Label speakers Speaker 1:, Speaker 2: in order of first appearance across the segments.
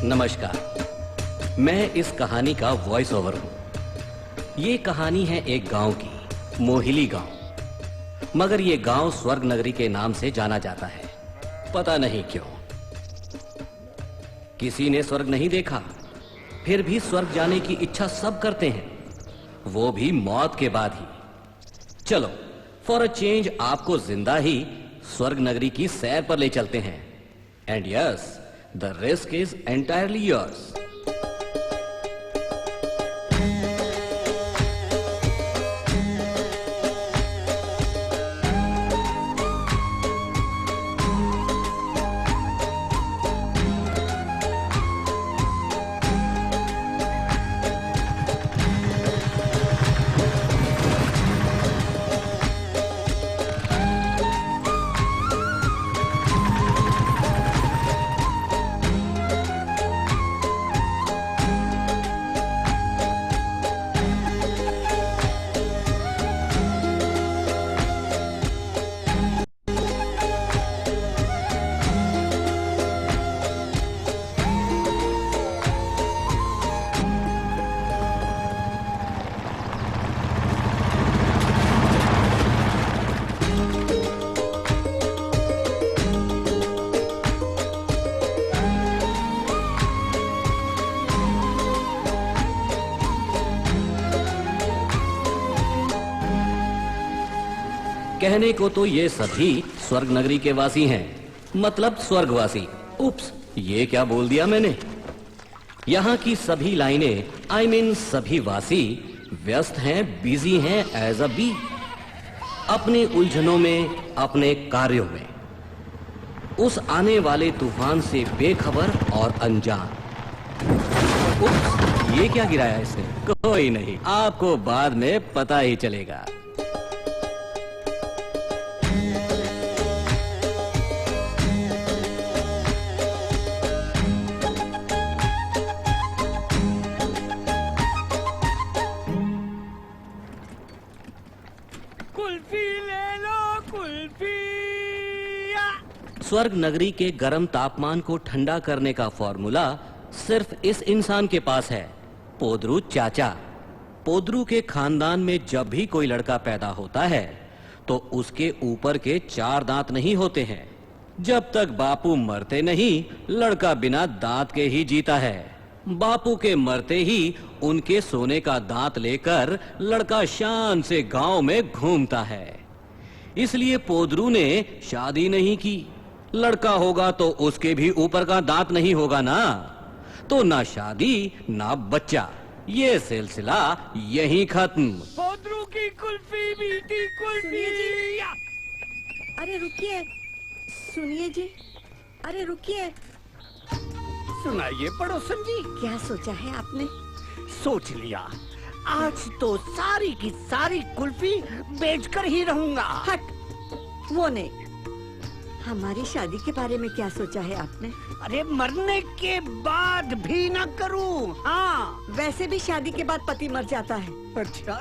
Speaker 1: नमस्कार, मैं इस कहानी का वॉइस ओवर हूं। ये कहानी है एक गांव की, मोहिली गांव। मगर ये गांव स्वर्ग नगरी के नाम से जाना जाता है, पता नहीं क्यों। किसी ने स्वर्ग नहीं देखा, फिर भी स्वर्ग जाने की इच्छा सब करते हैं, वो भी मौत के बाद ही। चलो, फॉर अ चेंज आपको जिंदा ही स्वर्ग नगरी की सैर पर ले चलते हैं। And yes, the risk is entirely yours. कहने को तो ये सभी स्वर्ग नगरी के वासी हैं, मतलब स्वर्गवासी। उप्स, ये क्या बोल दिया मैंने। यहाँ की सभी लाइनें, आई मीन सभी वासी व्यस्त हैं, बिजी हैं एज अ बी, अपने उलझनों में, अपने कार्यों में, उस आने वाले तूफान से बेखबर और अनजान। उप्स, ये क्या गिराया इसने? कोई नहीं, आपको बाद में पता ही चलेगा। स्वर्ग नगरी के गर्म तापमान को ठंडा करने का फॉर्मूला सिर्फ इस इंसान के पास है, पोदरू चाचा। पोदरू के खानदान में जब भी कोई लड़का पैदा होता है तो उसके ऊपर के 4 दांत नहीं होते हैं। जब तक बापू मरते नहीं, लड़का बिना दांत के ही जीता है। बापू के मरते ही उनके सोने का दांत लेकर लड़का शान से गांव में घूमता है। इसलिए पोदरू ने शादी नहीं की। लड़का होगा तो उसके भी ऊपर का दांत नहीं होगा ना, तो ना शादी ना बच्चा। ये सिलसिला यहीं खत्म।
Speaker 2: पोदरू की कुल्फी, मीठी कुल्फी।
Speaker 3: अरे रुकिए, सुनिए जी, अरे रुकिए।
Speaker 2: सुनाइए पड़ोसन जी।
Speaker 3: क्या सोचा है आपने?
Speaker 2: सोच लिया, आज तो सारी की सारी कुल्फी बेचकर ही रहूंगा।
Speaker 3: हट, वो नहीं, हमारी शादी के बारे में क्या सोचा है आपने?
Speaker 2: अरे मरने के बाद भी ना करूं। हाँ,
Speaker 3: वैसे भी शादी के बाद पति मर जाता है।
Speaker 2: अच्छा,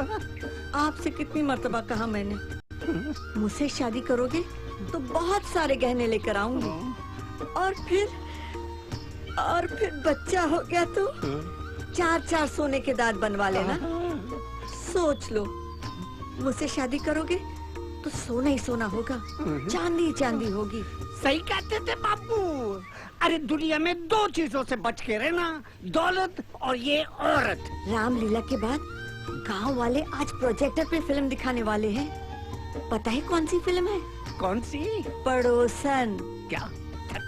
Speaker 3: आपसे कितनी मर्तबा कहा मैंने, मुझसे शादी करोगे तो बहुत सारे गहने लेकर आऊंगी, और फिर बच्चा हो गया तो 4-4 सोने के दांत बनवा लेना। सोच लो, मुझसे शादी करोगे तो सोना ही सोना होगा, चांदी चांदी होगी।
Speaker 2: सही कहते थे बापू। अरे दुनिया में 2 चीजों से बच के रहना, दौलत और ये औरत।
Speaker 3: रामलीला के बाद गांव वाले आज प्रोजेक्टर पे फिल्म दिखाने वाले हैं। पता है कौन सी फिल्म है?
Speaker 2: कौन सी?
Speaker 3: पड़ोसन।
Speaker 2: क्या?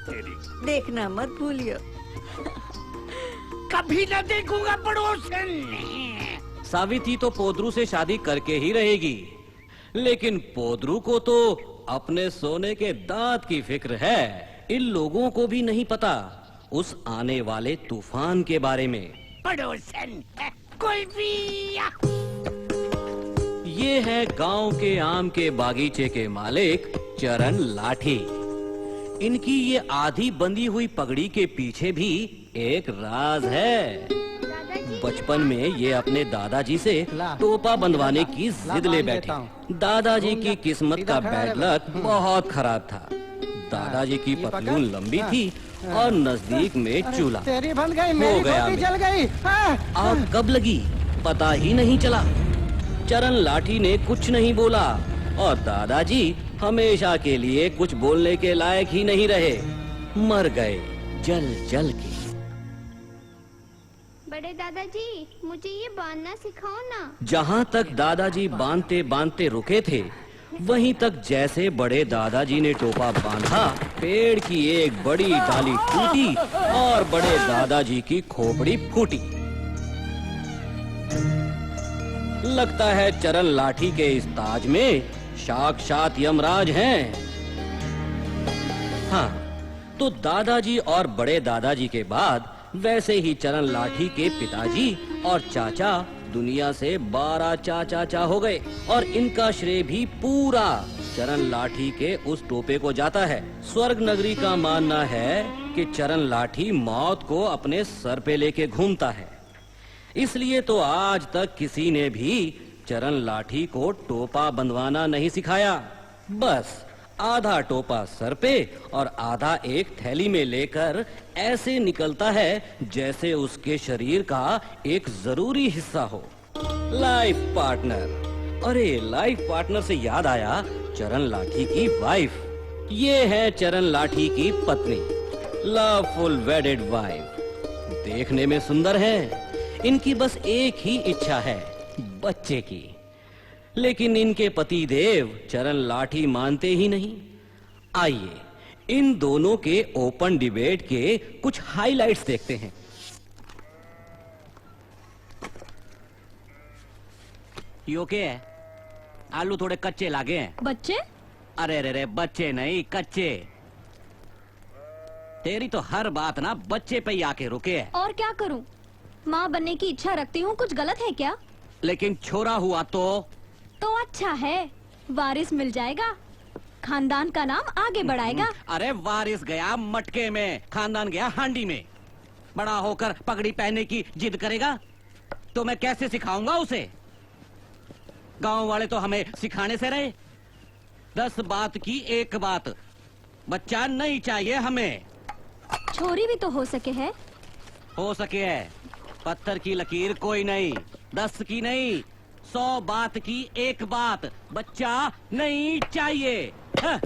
Speaker 2: तेरी
Speaker 3: देखना मत भूलियो।
Speaker 2: कभी न देखूंगा पड़ोसन।
Speaker 1: सावित्री तो पोदरू से शादी करके ही रहेगी, लेकिन पोदरू को तो अपने सोने के दांत की फिक्र है। इन लोगों को भी नहीं पता उस आने वाले तूफान के बारे में।
Speaker 2: पड़ोसन कोई भी।
Speaker 1: ये है गांव के आम के बागीचे के मालिक चरण लाठी। इनकी ये आधी बंधी हुई पगड़ी के पीछे भी एक राज है। बचपन में ये अपने दादाजी से टोपा बंधवाने की जिद ले बैठे। दादाजी की किस्मत का बैड लक बहुत खराब था। दादाजी की पतलून लंबी थी और नजदीक में चूल्हा।
Speaker 2: तेरी बन गई,
Speaker 1: हो
Speaker 2: मेरी
Speaker 1: गया
Speaker 2: रोटी
Speaker 1: मैं।
Speaker 2: जल गई।
Speaker 1: आग कब लगी पता ही नहीं चला। चरण लाठी ने कुछ नहीं बोला और दादाजी हमेशा के लिए कुछ बोलने के लायक ही नहीं रहे, मर गए जल जल के।
Speaker 4: बड़े दादाजी, मुझे ये बांधना सिखाओ ना।
Speaker 1: जहाँ तक दादाजी बांधते बांधते रुके थे, वहीं तक जैसे बड़े दादाजी ने टोपा बांधा, पेड़ की एक बड़ी डाली टूटी और बड़े दादाजी की खोपड़ी फूटी। लगता है चरण लाठी के इस ताज में साक्षात यमराज हैं। हाँ, तो दादाजी और बड़े दादाजी के बाद वैसे ही चरण लाठी के पिताजी और चाचा दुनिया से 12 चाचा हो गए और इनका श्रेय भी पूरा चरण लाठी के उस टोपे को जाता है। स्वर्ग नगरी का मानना है कि चरण लाठी मौत को अपने सर पे लेके घूमता है, इसलिए तो आज तक किसी ने भी चरण लाठी को टोपा बंधवाना नहीं सिखाया। बस आधा टोपा सर पे और आधा एक थैली में लेकर ऐसे निकलता है जैसे उसके शरीर का एक जरूरी हिस्सा हो। Life partner. अरे लाइफ पार्टनर से याद आया, चरण लाठी की वाइफ। ये है चरण लाठी की पत्नी, लवफुल वेडेड वाइफ। देखने में सुंदर है। इनकी बस एक ही इच्छा है, बच्चे की। लेकिन इनके पति देव चरण लाठी मानते ही नहीं। आइए इन दोनों के ओपन डिबेट के कुछ हाइलाइट्स देखते हैं। यो के है? आलू थोड़े कच्चे लागे हैं।
Speaker 5: बच्चे?
Speaker 1: अरे रे रे, बच्चे नहीं कच्चे। तेरी तो हर बात ना बच्चे पे ही आके रुके है।
Speaker 5: और क्या करूं? माँ बनने की इच्छा रखती हूँ, कुछ गलत है क्या?
Speaker 1: लेकिन छोरा हुआ तो
Speaker 5: अच्छा है, वारिस मिल जाएगा, खानदान का नाम आगे बढ़ाएगा।
Speaker 1: अरे वारिस गया मटके में, खानदान गया हांडी में। बड़ा होकर पगड़ी पहनने की जिद करेगा तो मैं कैसे सिखाऊंगा उसे? गांव वाले तो हमें सिखाने से रहे। 10 बात की एक बात, बच्चा नहीं चाहिए हमें।
Speaker 5: छोरी भी तो हो सके है।
Speaker 1: हो सके है, पत्थर की लकीर कोई नहीं, 10 की नहीं, 100 बात की एक बात, बच्चा नहीं चाहिए। हाँ।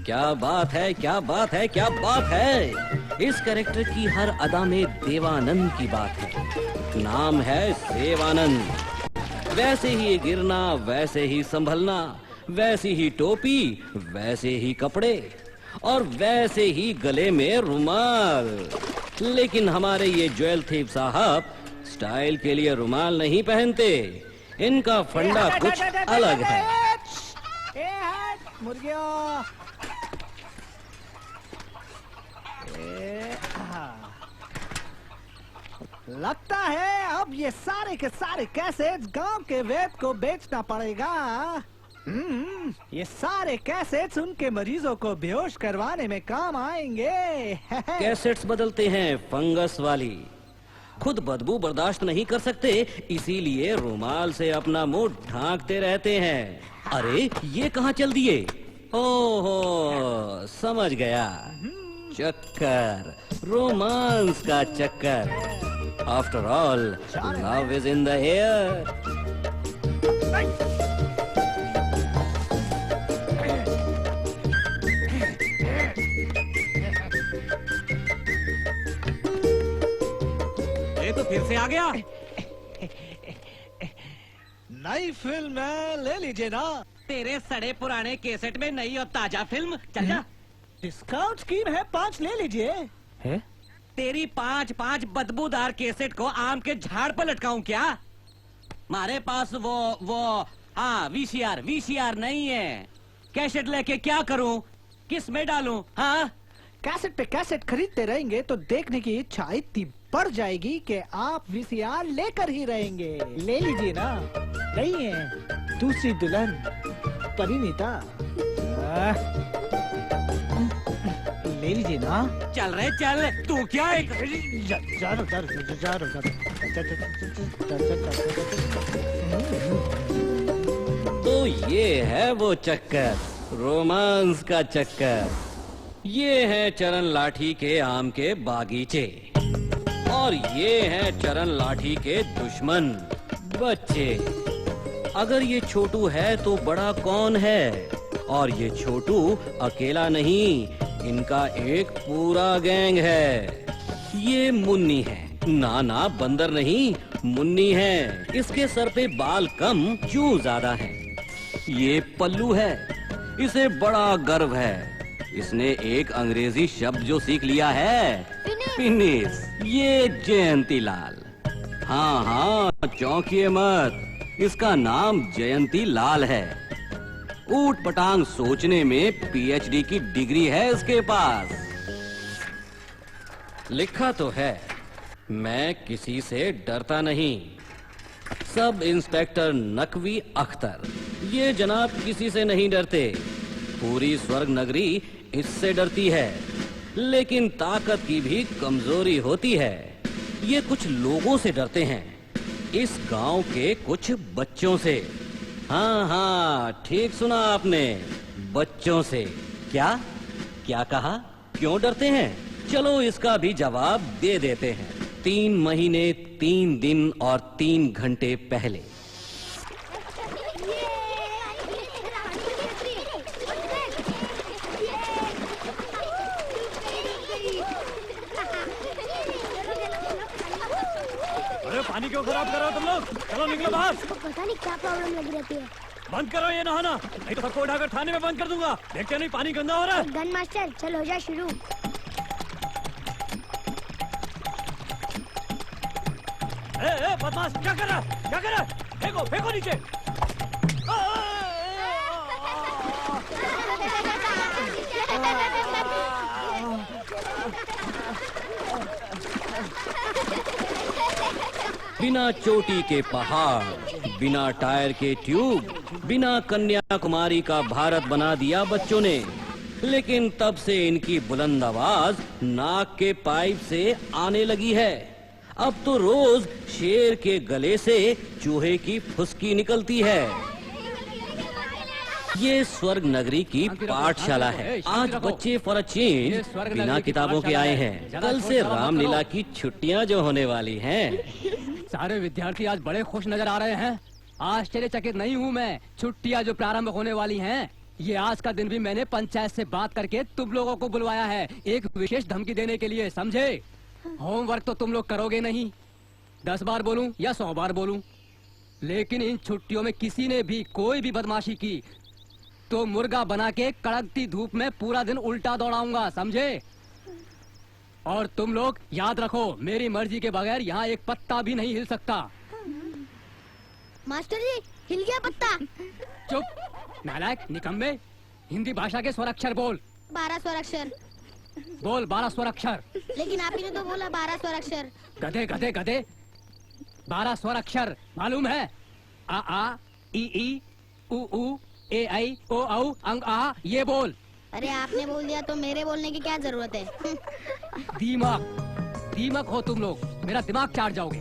Speaker 1: क्या बात है, क्या बात है, क्या बात है। इस कैरेक्टर की हर अदा में देवानंद की बात है। नाम है सेवानंद। वैसे ही गिरना, वैसे ही संभलना, वैसी ही टोपी, वैसे ही कपड़े और वैसे ही गले में रुमाल। लेकिन हमारे ये ज्वेल थीफ साहब स्टाइल के लिए रुमाल नहीं पहनते। इनका फंडा कुछ अलग है।
Speaker 2: मुर्गियों, लगता है अब ये सारे के सारे कैसेट्स गांव के वेद को बेचना पड़ेगा। ये सारे कैसेट्स उनके मरीजों को बेहोश करवाने में काम आएंगे।
Speaker 1: कैसेट्स बदलते हैं फंगस वाली, खुद बदबू बर्दाश्त नहीं कर सकते, इसीलिए रुमाल से अपना मुंह ढांकते रहते हैं। अरे ये कहाँ चल दिए? ओहो समझ गया, चक्कर, रोमांस का चक्कर। After all love is in the air. ये तो फिर से आ गया।
Speaker 2: नई फिल्म है, ले लीजिए ना।
Speaker 1: तेरे सड़े पुराने कैसेट में नई और ताजा फिल्म, चल जा।
Speaker 2: डिस्काउंट स्कीम है, 5 ले लीजिए। है?
Speaker 1: तेरी 5 बदबूदार कैसेट को आम के झाड़ पर लटकाऊं क्या? हमारे पास वो हाँ वीसीआर नहीं है। कैसेट लेके क्या करूं, किस में डालूं? हाँ,
Speaker 2: कैसेट पे कैसेट खरीदते रहेंगे तो देखने की इच्छा इतनी बढ़ जाएगी कि आप वीसीआर लेकर ही रहेंगे। ले लीजिए ना। नहीं है दूसरी दुल्हन परिणीता। ले लीजिए ना।
Speaker 1: चल रहे चल, तू क्या है? तो ये है वो चक्कर, रोमांस का चक्कर। ये है चरण लाठी के आम के बागीचे, और ये है चरण लाठी के दुश्मन, बच्चे। अगर ये छोटू है तो बड़ा कौन है? और ये छोटू अकेला नहीं, इनका एक पूरा गैंग है। ये मुन्नी है, ना बंदर नहीं, मुन्नी है। इसके सर पे बाल कम, जू ज्यादा है। ये पल्लू है, इसे बड़ा गर्व है। इसने एक अंग्रेजी शब्द जो सीख लिया है, फिनिश। ये जयंती लाल। हाँ, चौंकिए मत, इसका नाम जयंती लाल है। ऊट पटांग सोचने में पीएचडी की डिग्री है इसके पास। लिखा तो है, मैं किसी से डरता नहीं। सब इंस्पेक्टर नकवी अख्तर, ये जनाब किसी से नहीं डरते। पूरी स्वर्ग नगरी इससे डरती है। लेकिन ताकत की भी कमजोरी होती है। ये कुछ लोगों से डरते हैं, इस गांव के कुछ बच्चों से। हाँ, ठीक सुना आपने, बच्चों से। क्या कहा? क्यों डरते हैं? चलो इसका भी जवाब दे देते हैं। 3 महीने 3 दिन और 3 घंटे पहले
Speaker 6: पानी क्यों खराब कर रहे हो तुम लोग? चलो निकलो बाहर।
Speaker 4: पता नहीं क्या प्रॉब्लम लगी रहती है।
Speaker 6: बंद करो ये नहाना, नहीं तो सबको उठाकर थाने में बंद कर दूंगा। देखते नहीं पानी गंदा हो रहा है।
Speaker 4: गन मास्टर, चल हो जा शुरू।
Speaker 6: बदमाश, क्या कर रहा है? क्या कर रहा है? फेंको नीचे।
Speaker 1: बिना चोटी के पहाड़, बिना टायर के ट्यूब, बिना कन्याकुमारी का भारत बना दिया बच्चों ने। लेकिन तब से इनकी बुलंद आवाज नाक के पाइप से आने लगी है। अब तो रोज शेर के गले से चूहे की फुसकी निकलती है। ये स्वर्ग नगरी की पाठशाला है। आज बच्चे फॉर अ चेंज बिना किताबों के आए हैं। कल से रामलीला की छुट्टियां जो होने वाली हैं।
Speaker 7: सारे विद्यार्थी आज बड़े खुश नजर आ रहे हैं। आश्चर्यचकित नहीं हूँ मैं। छुट्टियाँ जो प्रारंभ होने वाली हैं, ये आज का दिन भी मैंने पंचायत से बात करके तुम लोगों को बुलवाया है, एक विशेष धमकी देने के लिए, समझे? होमवर्क तो तुम लोग करोगे नहीं। 10 बार बोलूं या 100 बार बोलूं, लेकिन इन छुट्टियों में किसी ने भी कोई भी बदमाशी की तो मुर्गा बना के कड़कती धूप में पूरा दिन उल्टा दौड़ाऊंगा, समझे? और तुम लोग याद रखो, मेरी मर्जी के बगैर यहाँ एक पत्ता भी नहीं हिल सकता।
Speaker 4: मास्टर जी, हिल गया पत्ता।
Speaker 7: चुप नालायक, निकम्मे। हिंदी भाषा के स्वराक्षर बोल।
Speaker 4: 12 स्वराक्षर।
Speaker 7: बोल 12 स्वराक्षर।
Speaker 4: लेकिन आप ही ने तो बोला 12 स्वराक्षर।
Speaker 7: गधे गधे गधे, 12 स्वराक्षर मालूम है? आ आ, ई ई, उ ऊ, ए आई, ओ औ, अंग आ, ये बोल।
Speaker 4: अरे आपने बोल दिया तो मेरे बोलने की क्या जरूरत है?
Speaker 7: दीमक हो तुम लोग, मेरा दिमाग चाट जाओगे।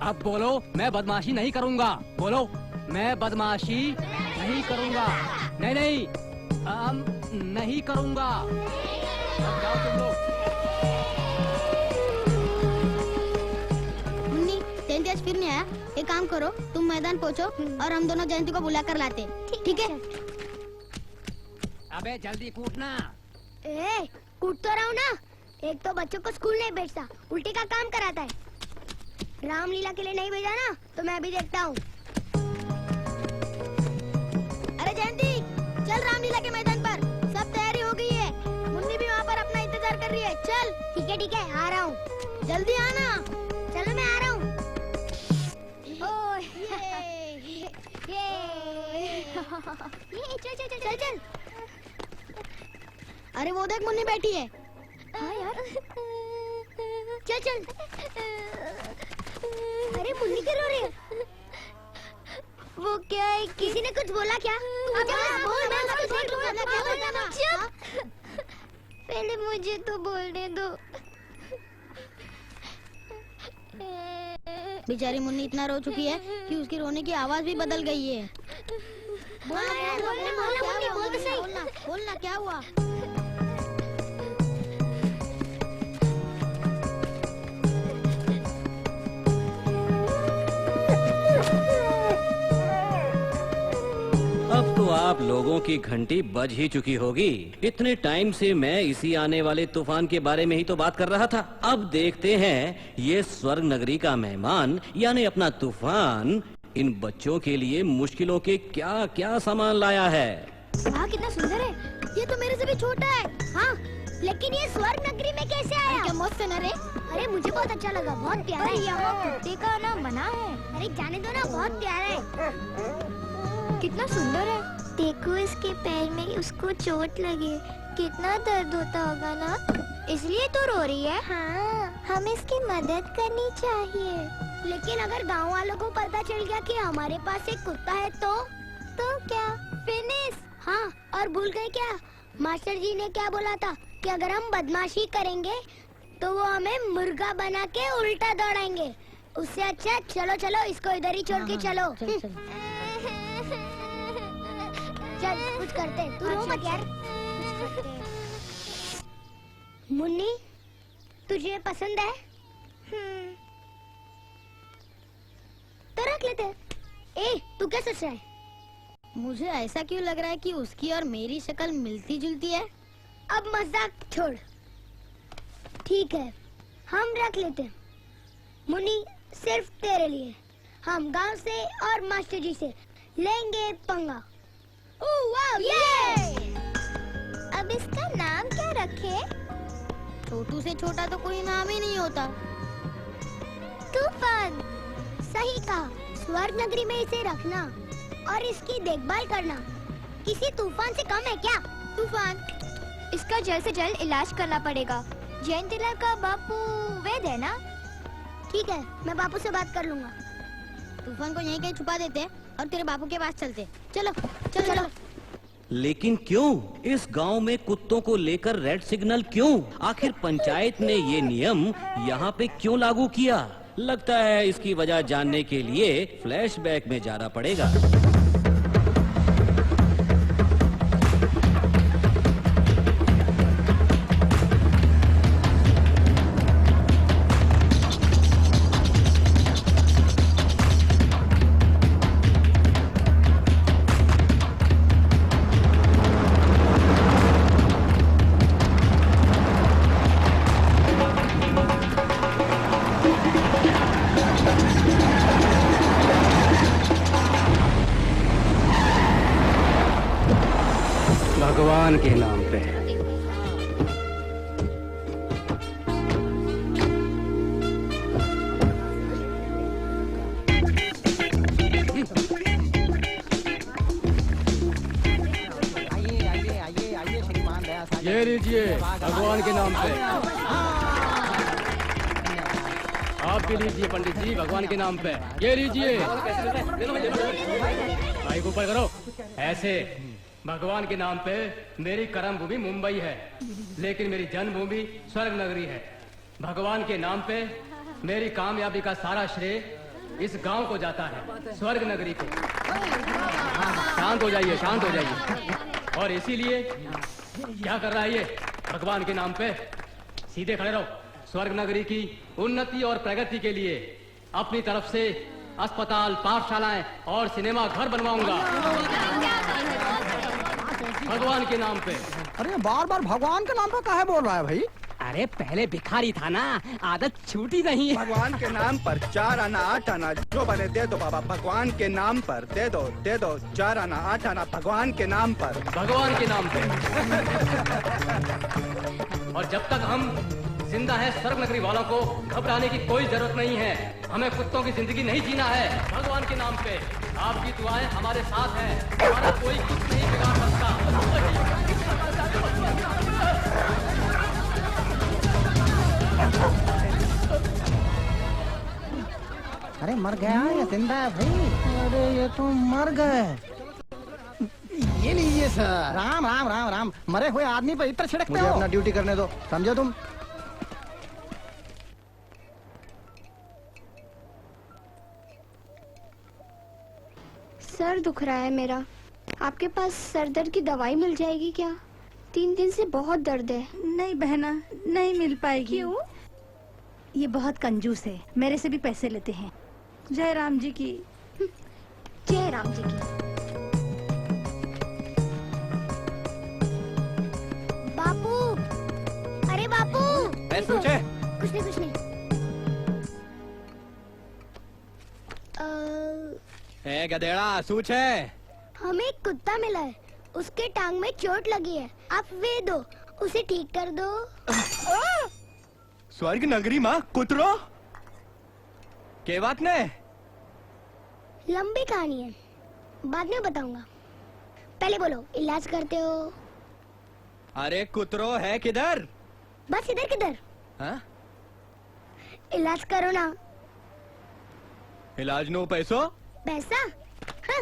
Speaker 7: अब बोलो, मैं बदमाशी नहीं करूंगा। बोलो, मैं बदमाशी नहीं करूंगा। नहीं, नहीं करूंगा। अब जाओ तुम लोग।
Speaker 4: मुन्नी, जयंती आज फिर नहीं आया। एक काम करो, तुम मैदान पहुँचो और हम दोनों जयंती को बुला कर लाते। ठीक है?
Speaker 7: अबे जल्दी कूदना।
Speaker 4: कूद तो रहा हूँ ना। एक तो बच्चों को स्कूल नहीं भेजता, उल्टी का काम कराता है। रामलीला के लिए नहीं भेजा ना, तो मैं भी देखता हूँ। अरे जयंती, चल रामलीला के मैदान पर, सब तैयारी हो गई है। मुन्नी भी वहाँ पर अपना इंतजार कर रही है। चल। ठीक है, आ रहा हूँ। जल्दी आना। चलो, मैं आ रहा हूँ। चल। अरे वो देख, मुन्नी बैठी है। हाँ यार, चल। अरे मुन्नी क्यों रो रही है? वो क्या है, किसी ने कुछ बोला क्या? पहले मुझे तो बोलने दो। बेचारी मुन्नी इतना रो चुकी है कि उसकी रोने की आवाज भी बदल गई है। बोलना क्या हुआ?
Speaker 1: अब तो आप लोगों की घंटी बज ही चुकी होगी। इतने टाइम से मैं इसी आने वाले तूफान के बारे में ही तो बात कर रहा था। अब देखते हैं ये स्वर्ग नगरी का मेहमान यानी अपना तूफान इन बच्चों के लिए मुश्किलों के क्या क्या सामान लाया है।
Speaker 4: वाह कितना सुंदर है। ये तो मेरे से भी छोटा है। हाँ, लेकिन ये स्वर्ग नगरी में कैसे आया? क्या मस्त है ना रे? अरे मुझे बहुत अच्छा लगा, बहुत प्यारा है। यहाँ कुत्ते का नाम बना है। अरे जाने दो ना, बहुत प्यारा है। कितना सुंदर है। देखो इसके पैर में उसको चोट लगी, कितना दर्द होता होगा ना, इसलिए तो रो रही है। हाँ, हमें इसकी मदद करनी चाहिए। लेकिन अगर गांव वालों को पता चल गया कि हमारे पास एक कुत्ता है तो क्या? फिनिश। हाँ, और भूल गए क्या? मास्टर जी ने क्या बोला था कि अगर हम बदमाशी करेंगे तो वो हमें मुर्गा बना के उल्टा दौड़ाएंगे। उससे अच्छा चलो चलो इसको इधर ही छोड़ के चलो। चल कुछ करते हैं। तू रो मत यार। मुन्नी, तुझे पसंद है? तो रख लेते हैं। ए, तू क्या सोच रहा है? मुझे ऐसा क्यों लग रहा है कि उसकी और मेरी शक्ल मिलती जुलती है। अब मजाक छोड़। ठीक है, हम रख लेते हैं। मुन्नी, सिर्फ तेरे लिए। हम गांव से और मास्टर जी से लेंगे पंगा। ओह वाव, ये! अब इसका नाम क्या रखे? छोटू से छोटा तो कोई नाम ही नहीं होता। तूफान। सही कहा। स्वर्ग नगरी में इसे रखना और इसकी देखभाल करना किसी तूफान से कम है क्या? तूफान, इसका जल्द से जल्द इलाज करना पड़ेगा। जैन टेलर का बापू वैद्य है ना? ठीक है, मैं बापू से बात कर लूंगा। तूफान को यहीं कहीं छुपा देते और तेरे बापू के पास चलते। चलो चलो चलो।
Speaker 1: लेकिन क्यों? इस गांव में कुत्तों को लेकर रेड सिग्नल क्यों? आखिर पंचायत ने ये नियम यहाँ पे क्यों लागू किया? लगता है इसकी वजह जानने के लिए फ्लैशबैक में जाना पड़ेगा।
Speaker 7: भगवान के नाम पे। ये लीजिए भगवान के नाम पे। आप भी लीजिए पंडित जी भगवान के नाम पे। ये लीजिए। भाई को ऊपर करो। ऐसे भगवान के नाम पे मेरी कर्म भूमि मुंबई है, लेकिन मेरी जन्मभूमि स्वर्ग नगरी है। भगवान के नाम पे मेरी कामयाबी का सारा श्रेय इस गांव को जाता है, स्वर्ग नगरी को। शांत हो जाइए, शांत हो जाइए। और इसीलिए क्या कर रहा है ये? भगवान के नाम पे सीधे खड़े रहो। स्वर्ग नगरी की उन्नति और प्रगति के लिए अपनी तरफ से अस्पताल, पाठशालाएं और सिनेमा घर बनवाऊंगा भगवान के नाम पे।
Speaker 2: अरे बार बार भगवान के नाम पे काहे बोल रहा है भाई?
Speaker 7: अरे पहले भिखारी था ना, आदत छूटी नहीं है।
Speaker 8: भगवान के नाम पर 4 आना 8 आना जो बने दे दो बाबा। भगवान के नाम पर दे दो 4 आना 8 आना भगवान के नाम पर।
Speaker 7: भगवान के नाम पे। और जब तक हम जिंदा है, स्वर्ग नगरी वालों को घबराने की कोई जरूरत नहीं है। हमें कुत्तों की जिंदगी नहीं जीना है। भगवान के नाम पे आपकी दुआएं हमारे साथ हैं। हमारा कोई कुछ नहीं बिगाड़ सकता।
Speaker 2: अरे मर गया या जिंदा है भाई? अरे ये तो मर गए। ये लीजिए
Speaker 9: जी सर।
Speaker 2: राम राम राम राम, मरे हुए आदमी पर इत्र छिड़कते
Speaker 9: मुझे
Speaker 2: हो।
Speaker 9: अपना ड्यूटी करने दो, समझे तुम?
Speaker 4: सर दुख रहा है मेरा, आपके पास सर दर्द की दवाई मिल जाएगी क्या? 3 दिन से बहुत दर्द है।
Speaker 3: नहीं बहना, नहीं मिल पाएगी।
Speaker 4: क्यों?
Speaker 3: ये बहुत कंजूस है, मेरे से भी पैसे लेते हैं। जय राम जी की।
Speaker 4: जय राम जी की। बापू, अरे बापू।
Speaker 8: सोचे
Speaker 4: कुछ नहीं कुछ नहीं।
Speaker 8: गधेड़ा सूच है।
Speaker 4: हमें एक कुत्ता मिला है, उसके टांग में चोट लगी है, आप वे दो, उसे ठीक कर दो।
Speaker 8: स्वर्ग नगरी माँ कुतरो के बात ने
Speaker 4: लंबी कहानी है, बाद में बताऊंगा। पहले बोलो, इलाज करते हो?
Speaker 8: अरे कुतरो है किधर?
Speaker 4: बस इधर किधर?
Speaker 8: हाँ?
Speaker 4: इलाज करो ना।
Speaker 8: इलाज नो पैसो?
Speaker 4: पैसा? हाँ,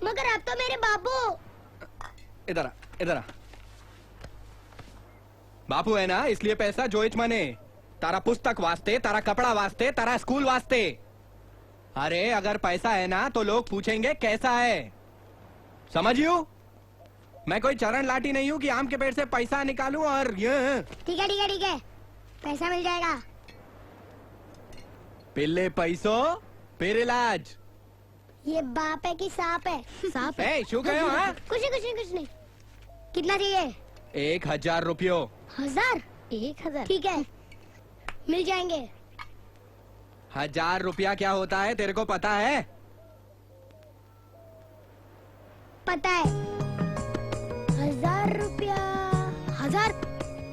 Speaker 4: मगर आप तो मेरे बापू।
Speaker 8: इधर आ, इधर आ। बापू है ना, इसलिए पैसा जोइच मने। तारा पुस्तक वास्ते, तारा कपड़ा वास्ते, तारा स्कूल वास्ते। अरे अगर पैसा है ना तो लोग पूछेंगे कैसा है, समझियो? मैं कोई चरण लाठी नहीं हूँ कि आम के पेड़ से पैसा निकालूं और ये।
Speaker 4: ठीक है ठीक है ठीक है, पैसा मिल जाएगा।
Speaker 8: पिल्ले पैसो फिर इलाज।
Speaker 4: ये बाप है कि सांप है? सांप है।
Speaker 8: शू कहो? हाँ?
Speaker 4: कुछ नहीं कुछ नहीं कुछ नहीं। कितना चाहिए?
Speaker 8: 1000 रुपयो।
Speaker 4: 1000? 1000 ठीक है, मिल जाएंगे।
Speaker 8: 1000 रुपया क्या होता है तेरे को पता है?
Speaker 4: पता है। 1000 रुपया। 1000?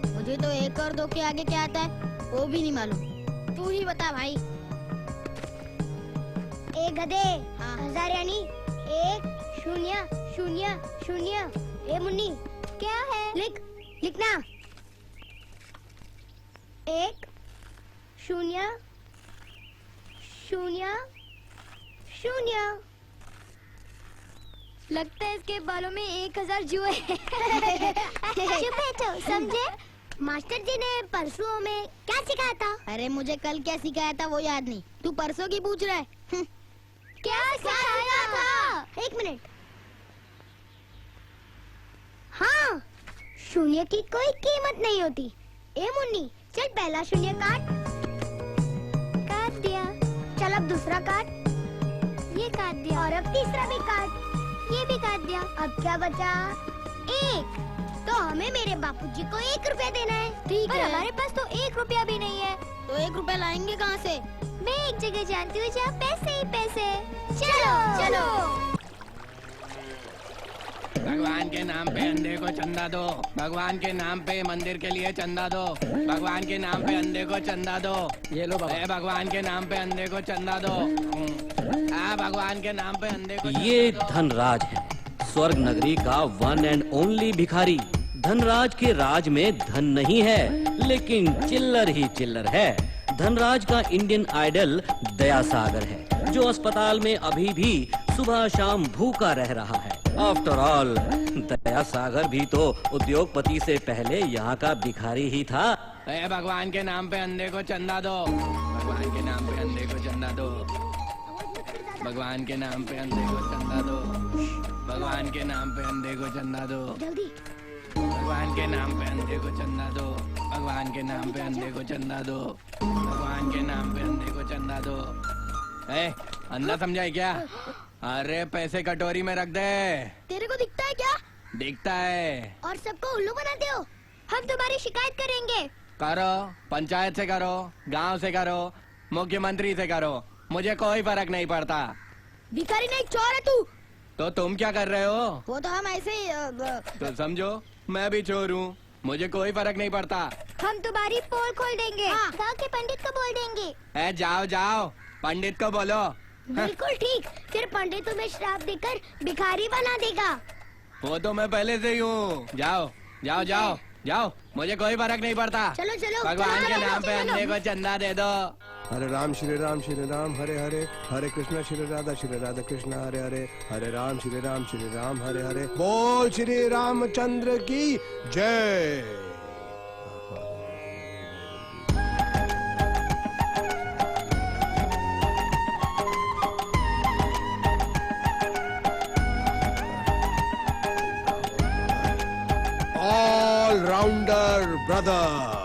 Speaker 4: मुझे तो 1 और 2 के आगे क्या आता है वो भी नहीं मालूम, तू ही बता भाई। एक गधे। 1000 यानी 1 0 0 0। ए मुन्नी, क्या है? लिखना। 1 0 0 0। लगता है इसके बालों में 1000 जुए हैं। चुप बैठो, समझे? मास्टर जी ने परसों में क्या सिखाया था? अरे मुझे कल क्या सिखाया था वो याद नहीं, तू परसों की पूछ रहा है। क्या सिखाया था? 1 मिनट। हाँ, 0 की कोई कीमत नहीं होती। ए मुन्नी, चल पहला 0 काट दिया। चल अब दूसरा काट। ये काट दिया। और अब तीसरा भी काट। ये भी काट दिया। अब क्या बचा? 1। तो हमें मेरे बापूजी को 1 रुपया देना है। ठीक है। हमारे पास तो 1 रुपया भी नहीं है। तो 1 रुपया लाएंगे कहाँ से? मैं एक जगह जानती हूँ जहाँ पैसे ही पैसे। चलो चलो।
Speaker 7: भगवान के नाम पे अंधे को चंदा दो, भगवान के नाम पे मंदिर के लिए चंदा दो, भगवान के नाम पे अंधे को चंदा दो। ये लो बाबा। भगवान के नाम पे अंधे को चंदा दो। भगवान के नाम पे अंधे को।
Speaker 1: ये धनराज है, स्वर्ग नगरी का वन एंड ओनली भिखारी। धनराज के राज में धन नहीं है, लेकिन चिल्लर ही चिल्लर है। धनराज का इंडियन आइडल दया सागर है, जो अस्पताल में अभी भी सुबह शाम भूखा रह रहा है। आफ्टर ऑल दया सागर भी तो उद्योगपति से पहले यहाँ का भिखारी ही था।
Speaker 7: भगवान के नाम पे अंधे को चंदा दो, भगवान के नाम पे अंधे को चंदा दो, भगवान के नाम पे अंधे को चंदा दो, भगवान के नाम पे अंधे को चंदा दो,
Speaker 4: जल्दी।
Speaker 7: भगवान के नाम पे अंधे को चंदा दो, भगवान के नाम पे अंधे को चंदा दो, भगवान के नाम पे अंधे को चंदा दो। अंधा समझा है क्या? अरे पैसे कटोरी में रख दे।
Speaker 4: तेरे को दिखता है क्या?
Speaker 7: दिखता है।
Speaker 4: और सबको उल्लू बनाते हो। हम तुम्हारी शिकायत करेंगे।
Speaker 7: करो, पंचायत से करो, गांव से करो, मुख्यमंत्री से करो, मुझे कोई फर्क नहीं पड़ता।
Speaker 4: भिखारी नहीं, चोर है तू।
Speaker 7: तो तुम क्या कर रहे हो?
Speaker 4: वो तो हम ऐसे ही
Speaker 7: तो समझो मैं भी चोर हूँ, मुझे कोई फर्क नहीं पड़ता।
Speaker 4: हम तुम्हारी पोल खोल देंगे। गाँव के पंडित को बोल देंगे।
Speaker 7: जाओ जाओ, पंडित को बोलो।
Speaker 4: बिल्कुल ठीक, फिर पंडित तुम्हें श्राप देकर भिखारी बना देगा।
Speaker 7: वो तो मैं पहले से ही हूँ। जाओ जाओ जाओ जाओ, मुझे कोई फर्क नहीं पड़ता।
Speaker 4: चलो चलो।
Speaker 7: भगवान
Speaker 4: चलो,
Speaker 7: के
Speaker 4: चलो,
Speaker 7: नाम पे
Speaker 4: चलो।
Speaker 7: अंधे को चंदा दे दो।
Speaker 9: हरे राम श्री राम हरे हरे, हरे कृष्णा श्री राधा कृष्णा हरे हरे, हरे राम श्री राम हरे हरे। बोल श्री रामचंद्र की जय। All rounder brother.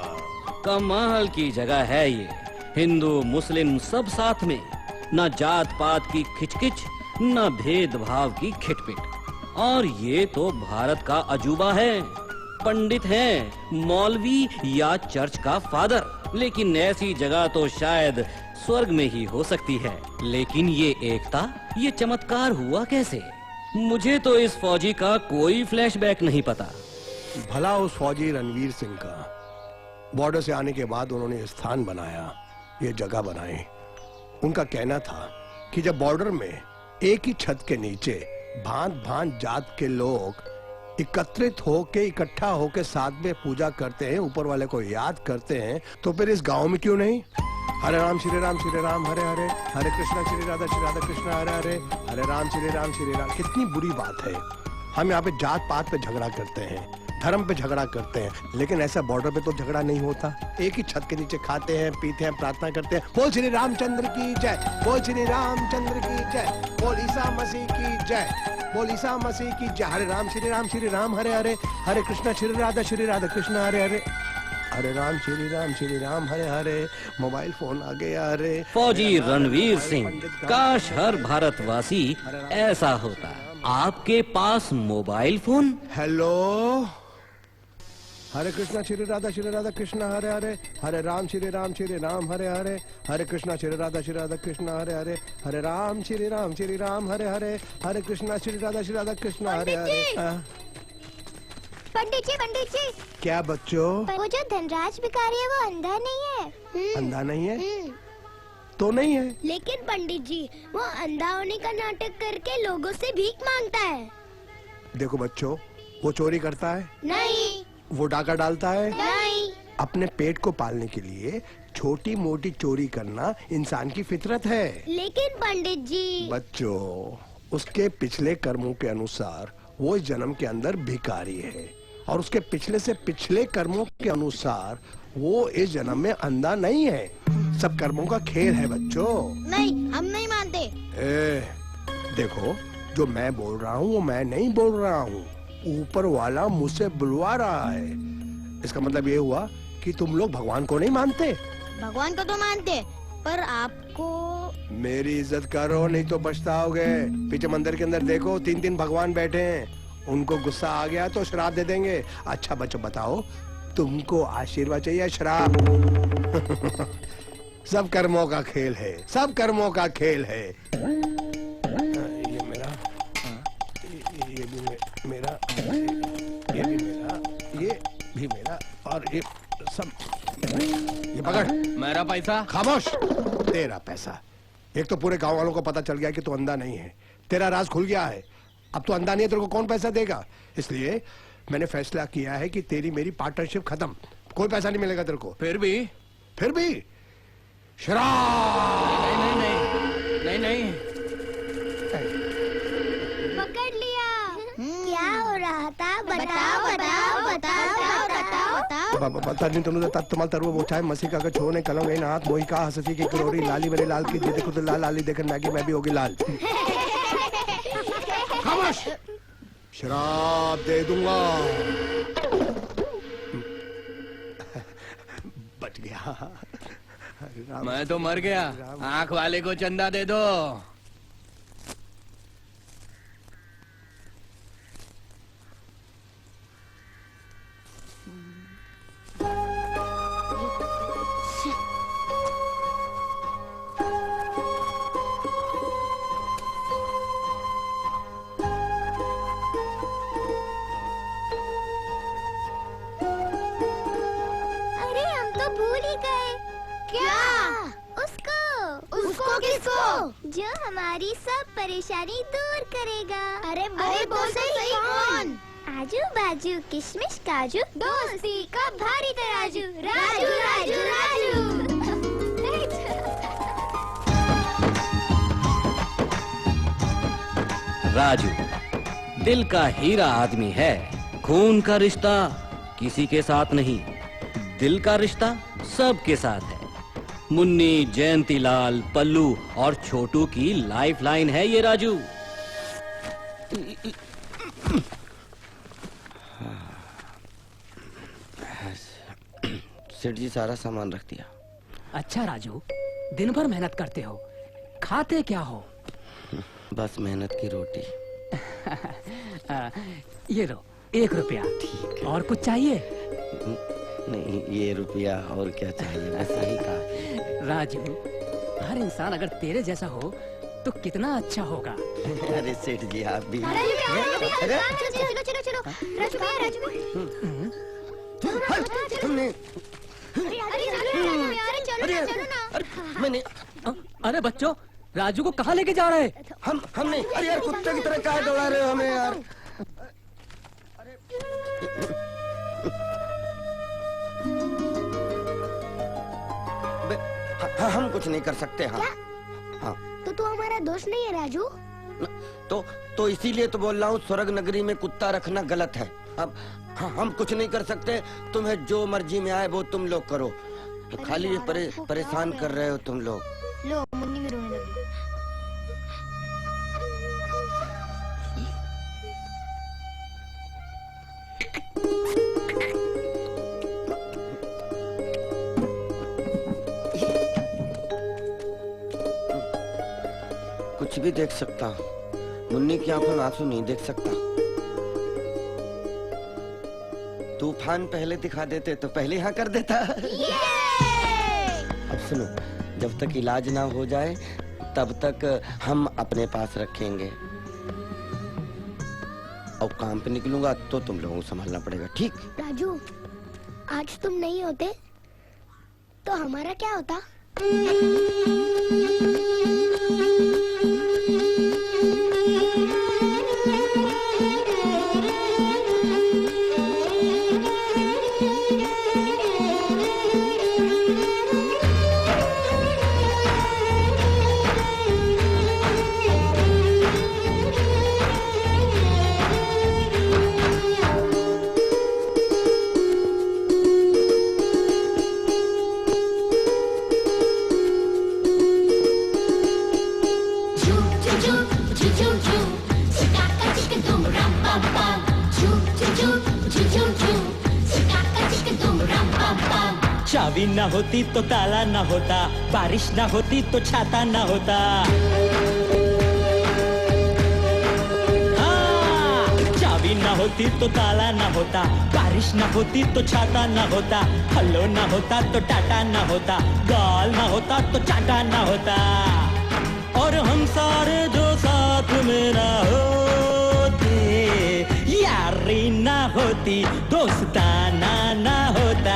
Speaker 1: कमाल की जगह है ये, हिंदू मुस्लिम सब साथ में, न जात पात की खिचकिच न भेदभाव की खिटपिट। और ये तो भारत का अजूबा है। पंडित हैं, मौलवी या चर्च का फादर, लेकिन ऐसी जगह तो शायद स्वर्ग में ही हो सकती है। लेकिन ये एकता, ये चमत्कार हुआ कैसे? मुझे तो इस फौजी का कोई फ्लैशबैक नहीं पता।
Speaker 9: भला उस फौजी रणवीर सिंह का, बॉर्डर से आने के बाद उन्होंने स्थान बनाया, ये जगह बनाई। उनका कहना था कि जब बॉर्डर में एक ही छत के नीचे भांत भांत जात के लोग एकत्रित होके, इकट्ठा होके साथ में पूजा करते हैं, ऊपर वाले को याद करते हैं, तो फिर इस गांव में क्यों नहीं? हरे राम श्री राम हरे हरे, हरे कृष्णा श्री राधा कृष्णा हरे हरे, हरे राम श्री राम। कितनी बुरी बात है। हम यहाँ पे जात पात पे झगड़ा करते हैं, धर्म पे झगड़ा करते हैं, लेकिन ऐसा बॉर्डर पे तो झगड़ा नहीं होता। एक ही छत के नीचे खाते हैं, पीते हैं, प्रार्थना करते हैं। बोल श्री रामचंद्र की जय, बोल श्री रामचंद्र की जय, बोल ईसा मसीह की जय, बोल ईसा मसीह की जय। हरे राम श्री राम हरे हरे, हरे कृष्णा श्री राधा कृष्णा हरे हरे, हरे राम श्री राम हरे हरे। मोबाइल फोन आ गया रे।
Speaker 1: फौजी रणवीर सिंह, काश हर भारतवासी ऐसा होता। आपके पास मोबाइल फोन?
Speaker 9: हेलो, हरे कृष्णा श्री राधा कृष्णा हरे हरे, हरे राम श्री राम हरे हरे, हरे कृष्णा श्री राधा कृष्णा हरे हरे, हरे राम श्री राम हरे हरे, हरे कृष्णा श्री राधा कृष्णा हरे हरे।
Speaker 4: पंडित जी
Speaker 9: क्या बच्चों?
Speaker 4: वो जो धनराज भिखारी है वो अंधा नहीं है।
Speaker 9: अंधा नहीं है तो नहीं है,
Speaker 4: लेकिन पंडित जी वो अंधा होने का नाटक करके लोगों से भीख मांगता है।
Speaker 9: देखो बच्चों, वो चोरी करता है
Speaker 4: नहीं।
Speaker 9: वो डाका डालता है
Speaker 4: नहीं।
Speaker 9: अपने पेट को पालने के लिए छोटी मोटी चोरी करना इंसान की फितरत है।
Speaker 4: लेकिन पंडित जी
Speaker 9: बच्चों, उसके पिछले कर्मों के अनुसार वो इस जन्म के अंदर भिखारी है, और उसके पिछले से पिछले कर्मों के अनुसार वो इस जन्म में अंधा नहीं है। सब कर्मों का खेल है बच्चों।
Speaker 4: नहीं, हम नहीं मानते।
Speaker 9: देखो, जो मैं बोल रहा हूँ वो मैं नहीं बोल रहा हूँ, ऊपर वाला मुझसे बुलवा रहा है। इसका मतलब ये हुआ कि तुम लोग भगवान को नहीं मानते।
Speaker 4: भगवान को तो मानते, पर आपको।
Speaker 9: मेरी इज्जत करो, नहीं तो पछताओगे। पीछे मंदिर के अंदर देखो, 3 भगवान बैठे हैं। उनको गुस्सा आ गया तो श्राप दे देंगे। अच्छा बच्चों बताओ, तुमको आशीर्वाद चाहिए या श्राप? सब कर्मों का खेल है, सब कर्मों का खेल है। ये मेरा, ये भी मेरा, ये भी मेरा, ये भी मेरा, और ये सब। ये पकड़
Speaker 8: मेरा पैसा।
Speaker 9: खामोश। तेरा पैसा। एक तो पूरे गांव वालों को पता चल गया कि तू अंधा नहीं है, तेरा राज खुल गया है। अब तू अंधा नहीं है, तेरे को कौन पैसा देगा? इसलिए मैंने फैसला किया है कि तेरी मेरी पार्टनरशिप खत्म, कोई पैसा नहीं मिलेगा तेरे को।
Speaker 8: फिर भी
Speaker 9: शराब।
Speaker 8: नहीं।
Speaker 4: पकड़ लिया। क्या हो रहा था? बताओ।
Speaker 9: बता नहीं तुमने तत्तमल तरव वो चाहे मसी का छोने कलम इन हाथ मोही का हंसी की करोरी लाली मेरे लाल की दे खुद लाल लाली देखन मैगी मैं भी होगी लाल। खामोश। शराब दे दूंगा। बच गया।
Speaker 8: मैं तो मर गया। आंख वाले को चंदा दे दो।
Speaker 4: अरे हम तो भूल ही गए। क्या? उसको किसको? जो हमारी सब परेशानी दूर करेगा। अरे बोल सही कौन? आजू बाजू किशमिश काजू, दोस्ती का भारी तराजू, राजू।
Speaker 1: राजू दिल का हीरा आदमी है। खून का रिश्ता किसी के साथ नहीं, दिल का रिश्ता सबके साथ है। मुन्नी, जयंतीलाल, पल्लू और छोटू की लाइफलाइन है ये राजू।
Speaker 10: सेठ जी सारा सामान रख दिया।
Speaker 7: अच्छा राजू, दिन भर मेहनत करते हो, खाते क्या हो?
Speaker 10: बस मेहनत की रोटी।
Speaker 7: ये लो 1 रुपया। और कुछ चाहिए?
Speaker 10: नहीं, ये रुपया और क्या चाहिए, बस यही कहा।
Speaker 7: राजू, हर इंसान अगर तेरे जैसा हो तो कितना अच्छा होगा।
Speaker 10: अरे सेठ जी आप भी।
Speaker 4: चलो चलो चलो राजू भैया
Speaker 10: हमने
Speaker 4: चलो ना।
Speaker 10: मैंने
Speaker 7: अरे बच्चों, राजू को कहाँ लेके जा रहे?
Speaker 10: हमने अरे यार कुत्ते की तरह काहे दौड़ा रहे हो हमें यार। हम कुछ नहीं कर सकते। हाँ हाँ
Speaker 4: तो तू हमारा दोस्त नहीं है राजू?
Speaker 10: तो इसीलिए तो बोल रहा हूँ, स्वर्ग नगरी में कुत्ता रखना गलत है। अब हम कुछ नहीं कर सकते, तुम्हें जो मर्जी में आए वो तुम लोग करो। खाली ये परेशान कर रहे हो तुम लोग।
Speaker 4: लो मुन्नी भी रोने लगी।
Speaker 10: कुछ भी देख सकता हूँ, मुन्नी की आंखों में आंसू नहीं देख सकता। तूफान पहले दिखा देते तो पहले हाँ कर देता। अब सुनो, जब तक इलाज ना हो जाए तब तक हम अपने पास रखेंगे, और काम पे निकलूंगा तो तुम लोगों को संभालना पड़ेगा, ठीक?
Speaker 4: राजू, आज तुम नहीं होते तो हमारा क्या होता?
Speaker 11: चाबी ना होती तो ताला ना होता, बारिश ना होती तो छाता ना होता। हाँ, चाबी ना होती तो ताला ना होता, बारिश ना होती तो छाता ना होता, हल्लो ना होता तो टाटा ना होता, गाल ना होता तो चाटा ना होता। और हम सारे जो साथ में ना होते, यारी ना होती, दोस्ताना ना होता।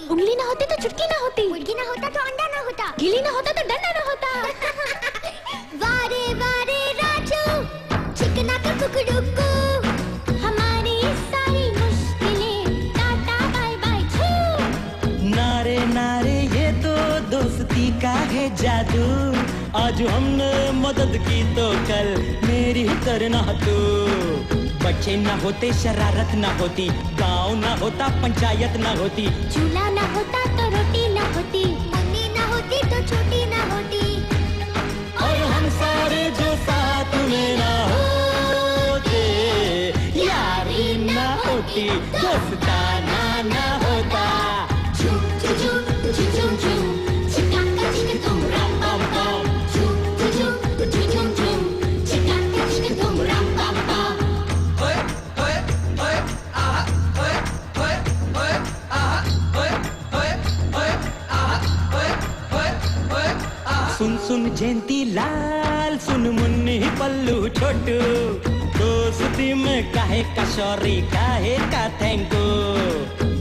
Speaker 4: उंगली ना होती तो चुटकी ना होती, मुर्गी ना होता तो अंडा ना होता, गिली ना होता तो डंडा ना होता। वारे वारे राजू, चिकना का कुकड़ुकू, हमारी सारी मुश्किलें टाटा बाय बाय छू।
Speaker 11: नारे नारे ये तो दोस्ती का है जादू, आज हमने मदद की तो कल मेरी करना तू। बच्चे ना होते शरारत ना होती, गांव ना होता पंचायत ना होती,
Speaker 4: चूल्हा ना होता तो रोटी ना होती, मुन्नी ना होती तो छोटी ना होती,
Speaker 11: और हम सारे जो साथ में ना होते, यारी ना होती, दोस्ताना ना होता। सुन सुन जयंती लाल, सुन मुन्नी पल्लू छोटू, दोस्ती में काहे का सॉरी, काहे का थैंक यू।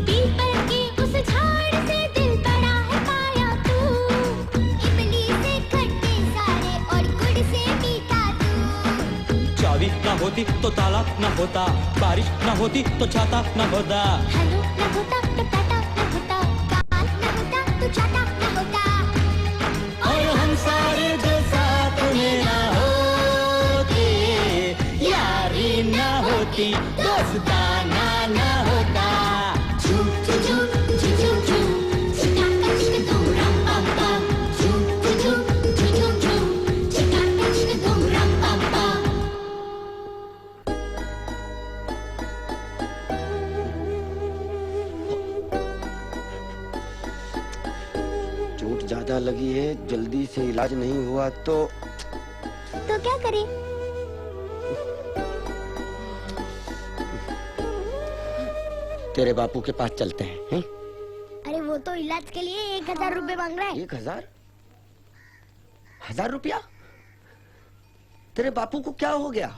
Speaker 4: पीपल के उस झाड़ से दिल बड़ा है पाया तू, इमली से खट्टे सारे और गुड़ से मीठा तू।
Speaker 11: चाबी न होती तो ताला न होता, बारिश न होती तो छाता न होता,
Speaker 4: हेलो न होता तो टाटा न होता, काल न होता तो चाटा न होता,
Speaker 11: और हम सारे जो साथ में ना होते, यारी न होती, दोस्ताना न होता।
Speaker 4: झूम झूम झूम झूम झूम, चिका चिक धूम रम पम पम, झूम झूम झूम झूम, चिका चिक धूम रम पम पम।
Speaker 10: चोट ज्यादा लगी है, जल्दी से इलाज नहीं हुआ तो
Speaker 4: क्या करें?
Speaker 10: तेरे बापू के पास चलते हैं।
Speaker 4: अरे वो तो इलाज के लिए 1000 रुपए मांग रहा है।
Speaker 10: 1000? 1000 रुपया? तेरे बापू को क्या हो गया?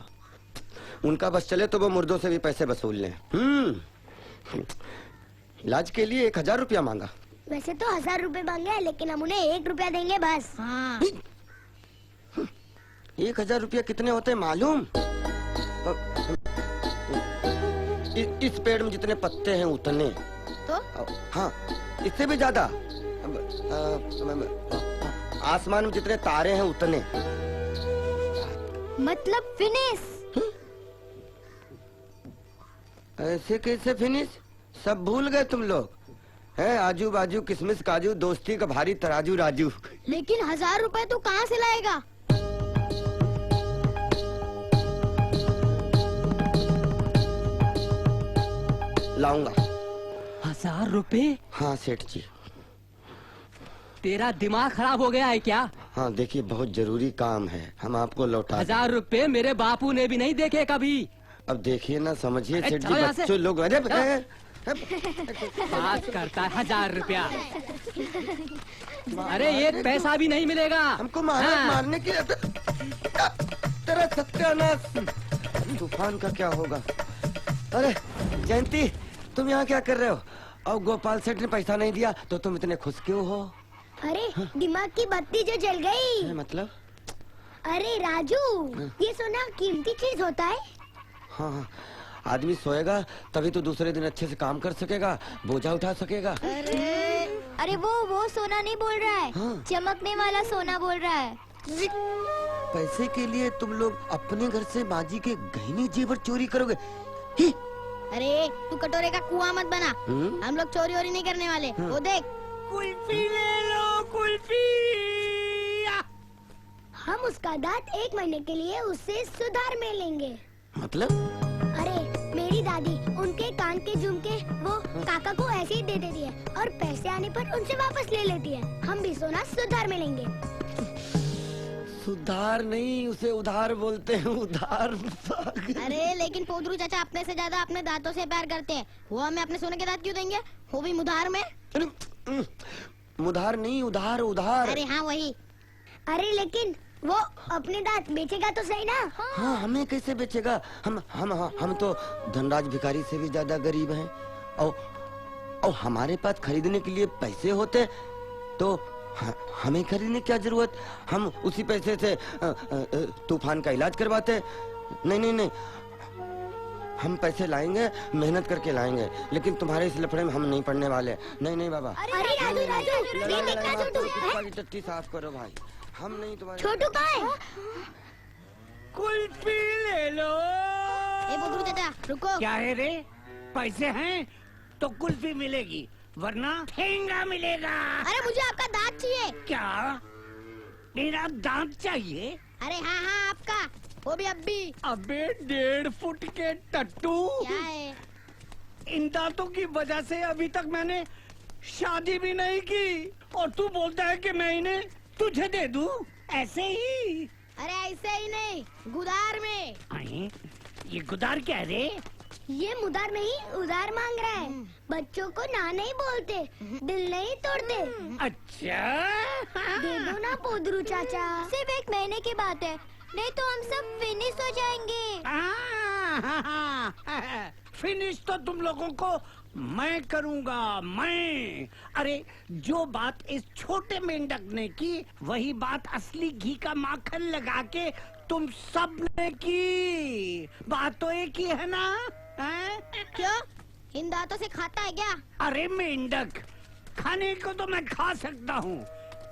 Speaker 10: उनका बस चले तो वो मुर्दों से भी पैसे वसूल लें। इलाज के लिए 1000 रुपया मांगा।
Speaker 4: वैसे तो 1000 रुपए मांगे हैं, लेकिन हम उन्हें 1 रुपया देंगे बस। हाँ।
Speaker 10: 1000 रुपया कितने होते हैं मालूम? इस पेड़ में जितने पत्ते हैं उतने।
Speaker 4: तो?
Speaker 10: हाँ, इससे भी ज्यादा। आसमान में जितने तारे हैं उतने।
Speaker 4: मतलब फिनिश।
Speaker 10: ऐसे कैसे फिनिश? सब भूल गए तुम लोग। है आजू बाजू किसमिस काजू, दोस्ती का भारी तराजू राजू।
Speaker 4: लेकिन 1000 रुपए तो कहाँ से लाएगा?
Speaker 10: लाऊंगा।
Speaker 7: 1000 रुपए?
Speaker 10: हाँ सेठ जी।
Speaker 7: तेरा दिमाग खराब हो गया है क्या?
Speaker 10: हाँ देखिए, बहुत जरूरी काम है, हम आपको लौटा।
Speaker 7: 1000 रुपए मेरे बापू ने भी नहीं देखे कभी।
Speaker 10: अब देखिए ना, समझिए सेठ जी,
Speaker 7: चलो यहाँ से।
Speaker 10: बच्चों लोग। अरे
Speaker 7: बात करता है 1000 रुपया। अरे एक पैसा भी नहीं मिलेगा
Speaker 10: हमको मारने के तेरा सत्यानाश। तूफान का क्या होगा? अरे जयंती, तुम यहाँ क्या कर रहे हो? और गोपाल सेठ ने पैसा नहीं दिया तो तुम इतने खुश क्यों हो?
Speaker 4: अरे दिमाग की बत्ती जो जल गई।
Speaker 10: मतलब?
Speaker 4: अरे राजू, ये सोना कीमती चीज होता है।
Speaker 10: हाँ, आदमी सोएगा तभी तो दूसरे दिन अच्छे से काम कर सकेगा, बोझा उठा सकेगा।
Speaker 4: अरे वो सोना नहीं बोल रहा है।
Speaker 10: हाँ।
Speaker 4: चमकने वाला सोना बोल रहा है।
Speaker 10: पैसे के लिए तुम लोग अपने घर से बाजी के गहने जेवर चोरी करोगे? ही?
Speaker 4: अरे तू कटोरे का कुआं मत बना। हम लोग चोरी वोरी नहीं करने वाले। वो देख,
Speaker 6: कुल्फी ले लो, कुल्फी।
Speaker 4: हम उसका दांत 1 महीने के लिए उससे सुधार में लेंगे।
Speaker 10: मतलब?
Speaker 4: अरे मेरी दादी उनके कान के झुमके वो काका को ऐसे ही दे देती है और पैसे आने पर उनसे वापस ले लेती है। हम भी सोना सुधार में लेंगे।
Speaker 10: सुधार नहीं, उसे उधार बोलते हैं, उधार।
Speaker 4: अरे लेकिन पोदरू चाचा अपने से ज्यादा अपने दांतों से प्यार करते हैं। वो हमें अपने सोने के दांत क्यों देंगे? वो भी मुधार में।
Speaker 10: मुधार नहीं, उधार उधार।
Speaker 4: अरे हाँ वही। अरे लेकिन वो अपने दांत बेचेगा तो सही ना?
Speaker 10: हाँ, हमें कैसे बेचेगा? हम तो धनराज भिखारी से भी ज्यादा गरीब हैं। और हमारे पास खरीदने के लिए पैसे होते तो हमें खरीदने क्या जरूरत? हम उसी पैसे से तूफान का इलाज करवाते। नहीं, हम पैसे लाएंगे, मेहनत करके लाएंगे, लेकिन तुम्हारे इस लफड़े में हम नहीं पड़ने वाले। नहीं बाबा।
Speaker 4: अरे राजू,
Speaker 10: टट्टी साफ करो भाई, हम नहीं तुम्हारे।
Speaker 4: छोटू कहाँ है?
Speaker 6: कुल्फी ले लो।
Speaker 4: ए पोदरू चाचा रुको।
Speaker 2: क्या है रे? पैसे हैं तो कुल्फी मिलेगी, वरना ठेंगा मिलेगा।
Speaker 4: अरे मुझे आपका दांत चाहिए।
Speaker 2: क्या? मेरा दांत चाहिए?
Speaker 4: अरे हाँ आपका, वो भी अब्बी।
Speaker 2: अबे 1.5 फुट के टट्टू,
Speaker 4: क्या है?
Speaker 2: इन दांतों की वजह से अभी तक मैंने शादी भी नहीं की और तू बोलता है कि मैं इन्हें तुझे दे दूं? ऐसे ही?
Speaker 4: अरे ऐसे ही नहीं, गुदार में।
Speaker 2: ये गुदार क्या रे?
Speaker 4: ये मुदार नहीं, उधार मांग रहा है। बच्चों को ना नहीं बोलते, दिल नहीं तोड़ते।
Speaker 2: अच्छा,
Speaker 4: दे दो ना पोदरू चाचा, सिर्फ 1 महीने की बात है, नहीं तो हम सब फिनिश हो जाएंगे।
Speaker 2: फिनिश तो तुम लोगों को मैं करूंगा, मैं। अरे जो बात इस छोटे मेंढक ने की, वही बात असली घी का माखन लगा के तुम सब ने की। बात तो एक ही है ना?
Speaker 4: क्यों? इन दांतों से खाता है क्या?
Speaker 2: अरे मेंढक, खाने को तो मैं खा सकता हूँ,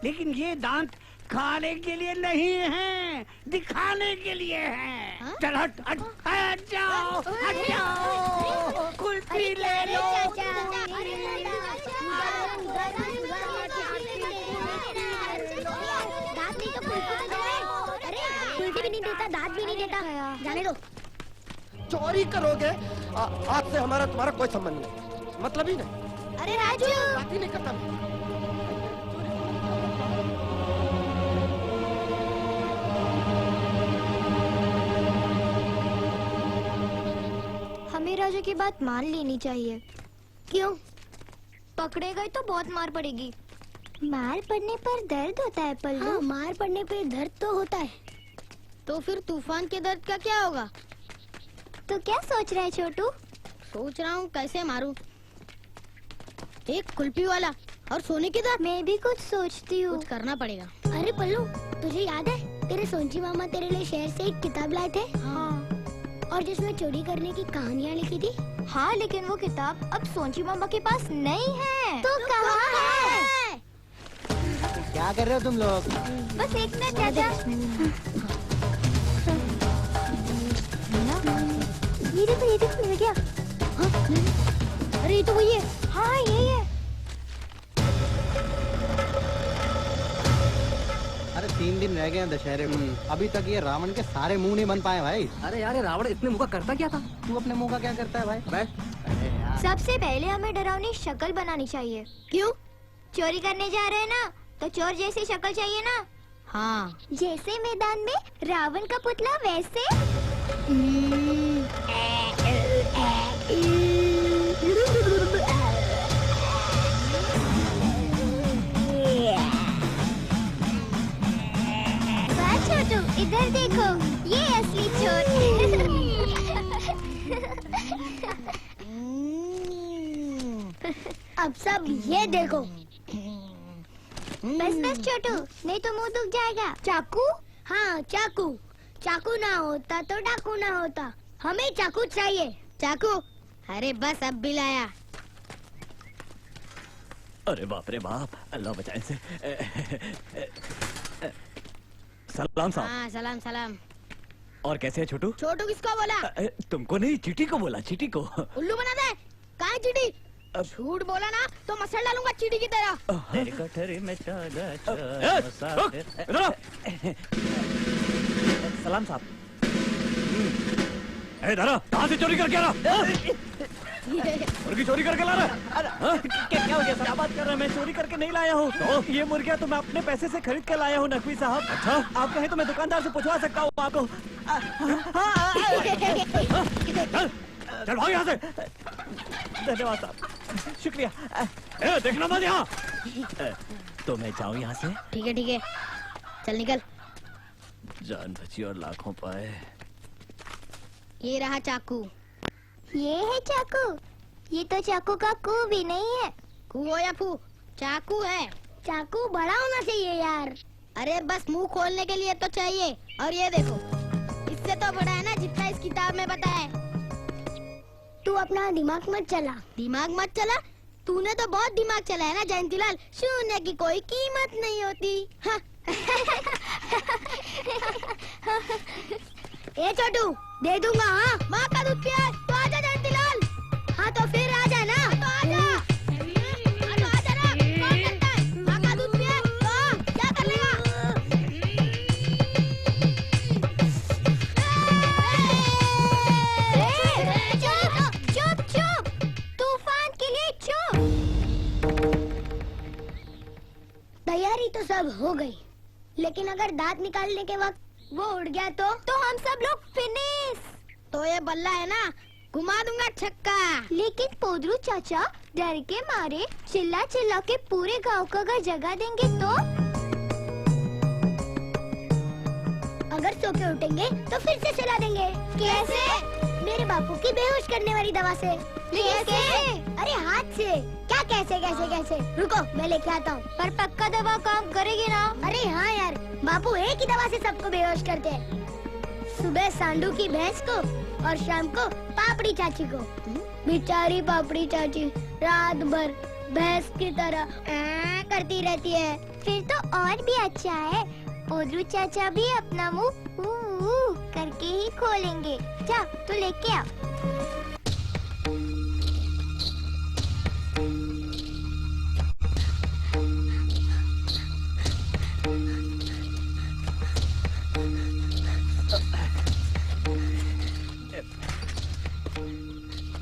Speaker 2: लेकिन ये दांत खाने के लिए नहीं हैं, दिखाने के लिए हैं। चल हट हट हट जाओ, हट जाओ, कुल्फी ले लो।
Speaker 4: दांत नहीं तो कुल्फी तो दे। अरे कुल्फी भी नहीं देता, दांत भी नहीं देता, जाने दो।
Speaker 10: चोरी करोगे? आज से हमारा तुम्हारा कोई संबंध नहीं, मतलब ही नहीं।
Speaker 4: अरे राजू,
Speaker 10: बात ही नहीं करता मैं।
Speaker 4: हमें राजू की बात मान लेनी चाहिए। क्यों? पकड़े गए तो बहुत मार पड़ेगी। मार पड़ने पर दर्द होता है पल्लू। हाँ, मार पड़ने पर दर्द तो होता है। तो फिर तूफान के दर्द का क्या होगा? तो क्या सोच रहे हैं छोटू? सोच रहा हूँ कैसे मारूं। एक कुल्फी वाला और सोने के दांत। मैं भी कुछ सोचती हूँ। कुछ करना पड़ेगा। अरे पल्लू, तुझे याद है तेरे सोनची मामा तेरे लिए शहर से एक किताब लाए थे? हाँ। और जिसमें चोरी करने की कहानियाँ लिखी थी? हाँ, लेकिन वो किताब अब सोनची मामा के पास नहीं है। तो कहाँ है?
Speaker 12: क्या कर रहे हो तुम लोग?
Speaker 4: बस एक मिनट चाचा। ये देखो मिल गया। हाँ? अरे ये तो वही है। हाँ यही है।
Speaker 12: अरे 3 दिन रह गए हैं दशहरे को, अभी तक ये रावण के सारे मुंह नहीं बन पाए भाई।
Speaker 7: अरे यार, रावण इतने मुंह का करता क्या था?
Speaker 12: तू अपने मुंह का क्या करता है भाई? बैठ।
Speaker 4: सबसे पहले हमें डरावनी शक्ल बनानी चाहिए। क्यों? चोरी करने जा रहे हैं ना, तो चोर जैसी शक्ल चाहिए ना। हाँ, जैसे मैदान में रावण का पुतला वैसे। वाह छोटू, इधर देखो, ये असली चोर। अब सब ये देखो। बस बस छोटू, नहीं तो मुंह दुख जाएगा। चाकू? हाँ चाकू। चाकू ना होता तो डाकू ना होता, हमें चाकू चाहिए। चाकू? अरे बस अब भी लाया।
Speaker 6: अरे बाप रे बाप, अल्लाह बचाए से। सलाम साहब।
Speaker 4: हाँ सलाम सलाम।
Speaker 6: और कैसे है छोटू?
Speaker 4: छोटू किसको बोला?
Speaker 6: तुमको नहीं, चीटी को बोला, चीटी को।
Speaker 4: उल्लू बना दे। कहाँ चीटी? झूठ बोला ना तो मसल डालूंगा चीटी की तरह।
Speaker 6: सलाम साहब। दारा, कहाँ से चोरी करके आ रहा? मुर्गी चोरी करके ला रहा? क्या हो गया? क्या बात कर रहे हैं? मैं चोरी करके नहीं लाया हूँ। तो ये मुर्गियाँ तो मैं अपने पैसे से खरीद कर लाया हूँ नकवी साहब। अच्छा, आप कहें तो मैं दुकानदार से पूछवा सकता हूँ आपको। चल भाग यहाँ से। धन्यवाद साहब, शुक्रिया। देखना मत यहाँ। तो मैं जाऊँ यहाँ से?
Speaker 4: ठीक है, चल निकल।
Speaker 6: जान बची और लाखों पाए।
Speaker 4: ये रहा चाकू। ये है चाकू? ये तो चाकू का कू भी नहीं है। कू हो या फू, चाकू है। चाकू बड़ा होना चाहिए यार। अरे बस मुंह खोलने के लिए तो चाहिए। और ये देखो, इससे तो बड़ा है ना जितना इस किताब में बताया। तू अपना दिमाग मत चला। दिमाग मत चला? तूने तो बहुत दिमाग चला है ना जयंतीलाल। शून्य की कोई कीमत नहीं होती। हाँ। ए छोटू, दे दूंगा। हाँ, माँ का दूध पिया तो आजा जयंतीलाल। हाँ तो फिर आजा ना। तो आजा। तो आजा ना। कौन करता है? माँ का दूध पिया तो क्या कर लेगा? चुप चुप, तूफान के लिए चुप। तैयारी तो सब हो गई, लेकिन अगर दांत निकालने के वक्त वो उड़ गया तो हम सब लोग फिनिश। तो ये बल्ला है ना, घुमा दूंगा छक्का। लेकिन पोदरू चाचा डर के मारे चिल्ला चिल्ला के पूरे गांव को अगर जगा देंगे तो सो के उठेंगे तो फिर से सुला देंगे। कैसे? मेरे बापू की बेहोश करने वाली दवा से। कैसे? अरे हाथ से। क्या कैसे कैसे कैसे? रुको मैं लेके आता हूँ। पर पक्का दवा काम करेगी ना? अरे हाँ यार, बापू एक ही दवा से सबको बेहोश करते हैं। सुबह सांडू की भैंस को और शाम को पापड़ी चाची को। बेचारी पापड़ी चाची रात भर भैंस की तरह करती रहती है। फिर तो और भी अच्छा है, पोदरू चाचा भी अपना मुंह ऊ करके ही खोलेंगे। जा तो लेके आ।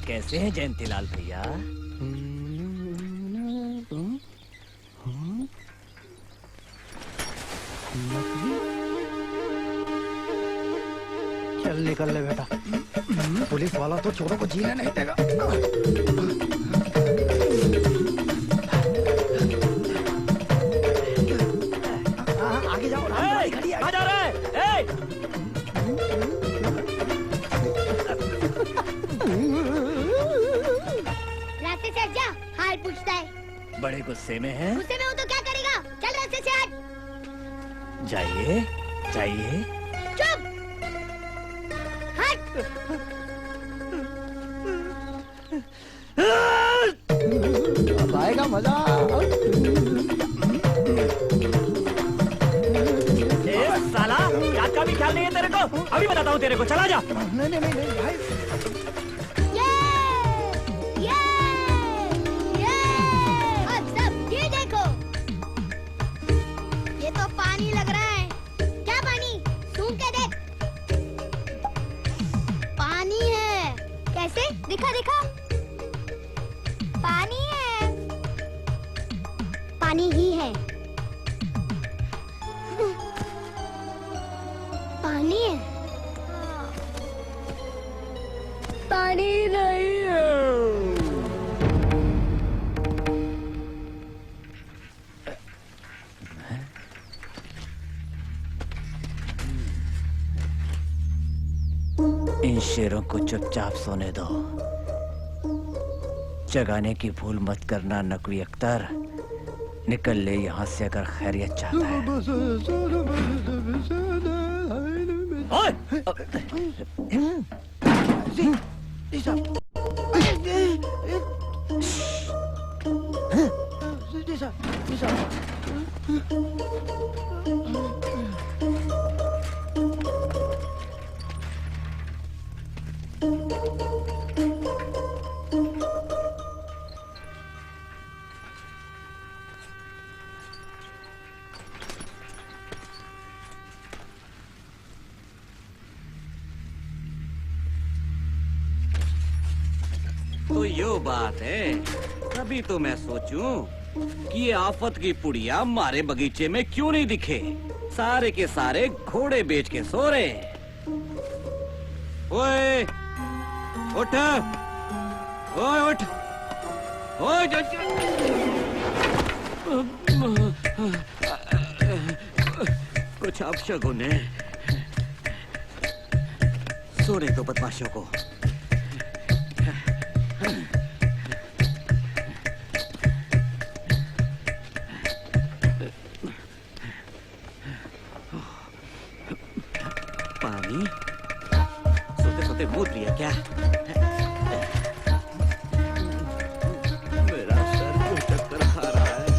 Speaker 6: कैसे हैं जयंतीलाल भैया?
Speaker 12: चल निकल ले बेटा, पुलिस वाला तो चोरों को जीने नहीं देगा। आगे जाओ, गाड़ी खड़ी है।
Speaker 6: कहाँ जा रहा है?
Speaker 4: रास्ते से हट जा, हाल पूछता है।
Speaker 6: बड़े गुस्से में है?
Speaker 4: गुस्से में हो तो क्या करेगा? चल रास्ते से हट।
Speaker 6: जाइए जाइए।
Speaker 4: चुप, हट।
Speaker 12: अब आएगा मजा।
Speaker 6: साला याद का भी ख्याल नहीं है तेरे को? अभी बताता हूँ तेरे को, चला जा।
Speaker 12: नहीं भाई।
Speaker 4: अब सब ये देखो, ये तो पानी लग रहा है। क्या पानी? सूंघ के देख। पानी है। कैसे? दिखा दिखा। पानी है, पानी ही है। पानी है, पानी नहीं है।
Speaker 6: इन शेरों को चुपचाप सोने दो। जगाने की भूल मत करना नकवी अख्तर। निकल ले यहाँ से अगर खैरियत चाहता है।
Speaker 1: तो यो बात है। तभी तो मैं सोचूं कि ये आफत की पुड़िया हमारे बगीचे में क्यों नहीं दिखे। सारे के सारे घोड़े बेच के सो रहे। ओए उठ, ओए उठ, ओए कुछ अपशगुन है। सोने दो बदमाशों को। पानी सोते सोते मूत लिया क्या? मेरा सर क्यों चक्कर खा रहा है?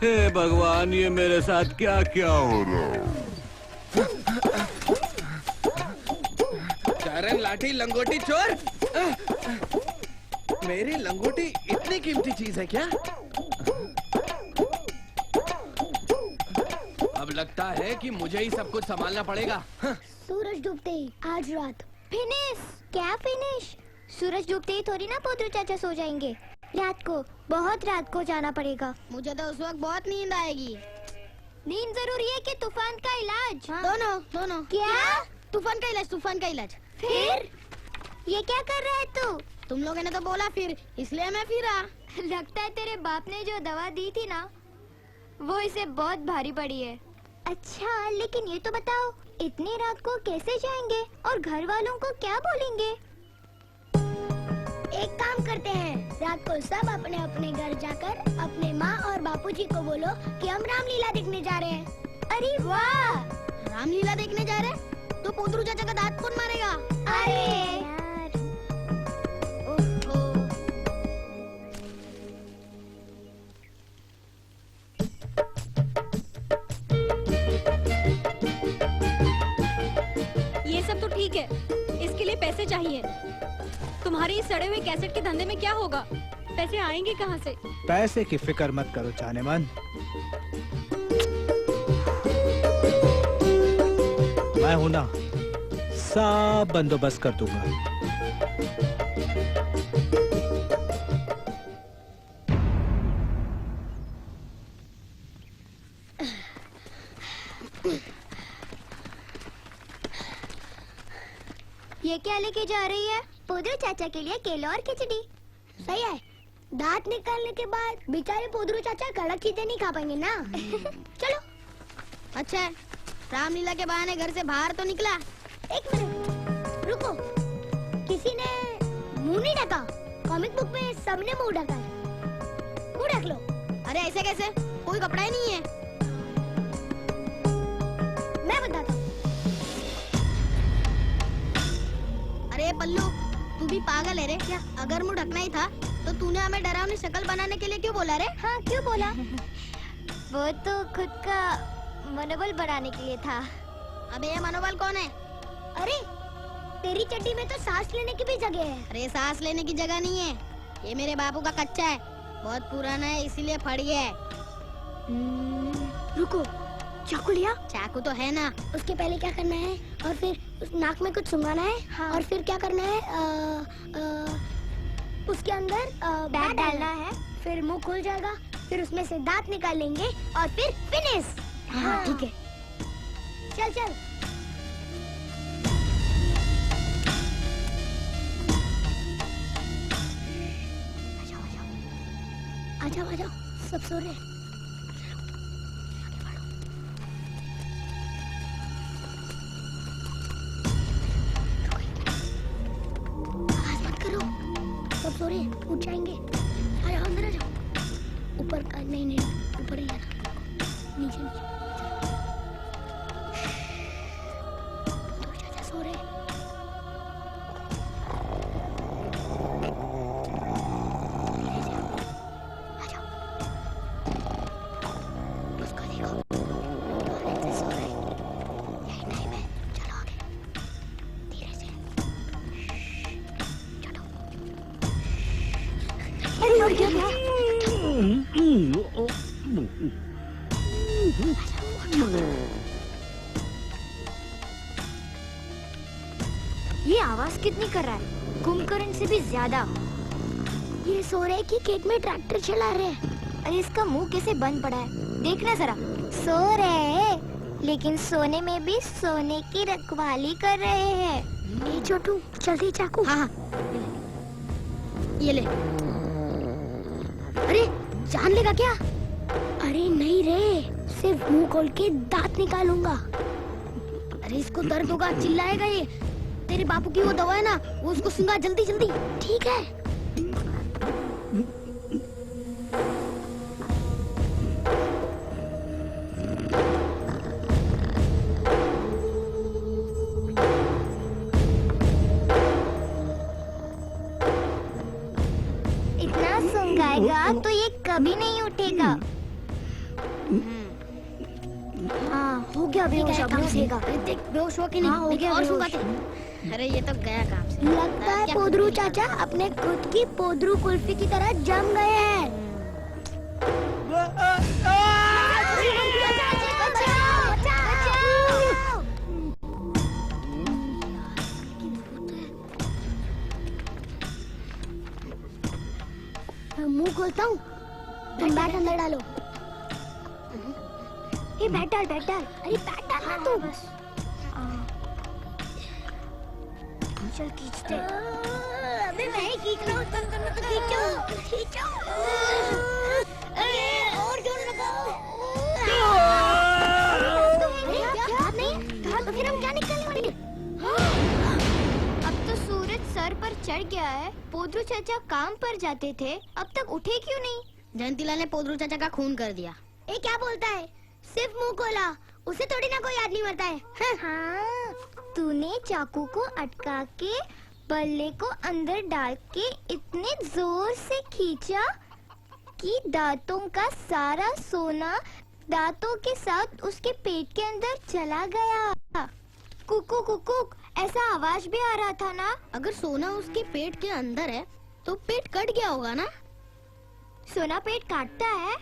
Speaker 13: हे भगवान, ये मेरे साथ क्या क्या हो रहा है?
Speaker 8: चारण लाठी लंगोटी चोर। मेरी लंगोटी इतनी कीमती चीज है क्या? अब लगता है कि मुझे ही सब कुछ संभालना पड़ेगा।
Speaker 4: सूरज डूबते ही आज रात फिनिश। क्या फिनिश? सूरज डूबते ही थोड़ी ना पोद्रू चाचा सो जाएंगे। रात को, बहुत रात को जाना पड़ेगा। मुझे तो उस वक्त बहुत नींद आएगी। नींद जरूरी है कि तूफान का इलाज? हाँ। दोनों। क्या? तूफान का इलाज, तूफान का इलाज। फिर ये क्या कर रहा है तू? तुम लोगों ने तो बोला फिर, इसलिए मैं फिरा। लगता है तेरे बाप ने जो दवा दी थी ना, वो इसे बहुत भारी पड़ी है। अच्छा, लेकिन ये तो बताओ, इतनी रात को कैसे जाएंगे और घर वालों को क्या बोलेंगे? एक काम करते हैं, रात को सब अपने अपने घर जाकर अपने माँ और बापूजी को बोलो कि हम रामलीला देखने जा रहे हैं। अरे वाह! रामलीला देखने जा रहे हैं? तो पोद्रू चाचा का दांत कौन मारेगा? अरे यार, ओहो।
Speaker 5: ये सब तो ठीक है, इसके लिए पैसे चाहिए। तुम्हारे इस सड़े हुए कैसेट के धंधे में क्या होगा? पैसे आएंगे कहाँ से?
Speaker 2: पैसे की फिक्र मत करो जाने मन, मैं हूं ना, सब बंदोबस्त कर दूंगा।
Speaker 4: ये क्या लेके जा रही है? पोद्रू चाचा के लिए केला और खिचड़ी। सही है, दांत निकालने के बाद बेचारे पोद्रू चाचा कड़क चीजें नहीं खा पाएंगे ना। चलो। अच्छा है, रामलीला के बहाने घर से बाहर तो निकला। एक मिनट रुको, किसी ने मुंह नहीं ढका? कॉमिक बुक में सबने मुंह ढका है। मुंह ढक लो। अरे ऐसे कैसे? कोई कपड़ा ही नहीं है। मैं बताता हूँ। अरे पल्लू, तू भी पागल है रे क्या? अगर मुंह ढकना ही था तो तूने हमें डरावनी शक्ल बनाने के लिए क्यों बोला रे? हाँ, क्यों बोला? वो तो खुद का मनोबल बढ़ाने के लिए था। अबे ये मनोबल कौन है? अरे तेरी चड्डी में तो सांस लेने की भी जगह है। अरे सांस लेने की जगह नहीं है, ये मेरे बापू का कच्चा है, बहुत पुराना है इसीलिए फट गया है। रुको, चाकू लिया? चाकू तो है ना। उसके पहले क्या करना है? और फिर उस नाक में कुछ सुंघाना है। हाँ। और फिर क्या करना है? उसके अंदर बैट डालना है, फिर मुंह खुल जाएगा, फिर उसमें से दांत निकाल लेंगे और फिर फिनिश। हाँ ठीक है, चल चल। आ जाओ, सब सो रहे हैं। सब सो रहे हैं, उठ जाएंगे। आ जाओ, अंदर आ जाओ। ऊपर का नहीं, ऊपर ही जाना, नीचे। तो चाचा सो रहे हैं। आ जाओ, उसको देखो, सो रहे हैं। यही टाइम है, चलो आगे, धीरे से। ये आवाज कितनी कर रहा है? कुंभकर्ण से भी ज्यादा। ये सो रहे कि खेत में ट्रैक्टर चला रहे हैं। अरे इसका मुंह कैसे बंद पड़ा है, देखना जरा। सो रहे लेकिन सोने में भी सोने की रखवाली कर रहे हैं। ये छोटू, जल्दी चाकू। हाँ, ये ले। अरे जान लेगा क्या? अरे नहीं रे, सिर्फ मुंह खोल के दांत निकालूंगा। अरे इसको दर्द होगा, चिल्लाएगा ये। तेरे बापू की वो दवा है ना, वो उसको सुंगा जल्दी जल्दी। ठीक है। इतना सुंगाएगा तो ये कभी नहीं उठेगा। हाँ हो गया बेहोश अब रुकेगा देख बेहोश हो कि नहीं हो गया और सुखाते अरे ये तो गया काम से लगता है पोदरू चाचा अपने खुद की पोदरू कुल्फी की तरह जम गए हैं मुंह खोलता हूँ तुम बैट अंदर डालो ये बैट डाल अरे बैट डालना तू बस चल खींचते अबे मैं ही खींच रहा हूँ तुम खींचो अरे और जोर लगाओ क्या नहीं कहा तो फिर हम क्या निकलने वाले
Speaker 14: अब तो सूरज सर पर चढ़ गया है। पोदरू चाचा काम पर जाते थे, अब तक उठे क्यों नहीं?
Speaker 4: जयंतीलाल ने पोदरू चाचा का खून कर दिया। ये क्या बोलता है? सिर्फ मुंह खोला, उसे थोड़ी ना कोई आदमी मरता है।
Speaker 14: हाँ, तूने चाकू को अटका के बल्ले को अंदर डाल के इतने जोर से खींचा कि दांतों का सारा सोना दांतों के साथ उसके पेट के अंदर चला गया। कुकू कुकू ऐसा आवाज भी आ रहा था ना।
Speaker 4: अगर सोना उसके पेट के अंदर है तो पेट कट गया होगा ना।
Speaker 14: सोना पेट काटता है?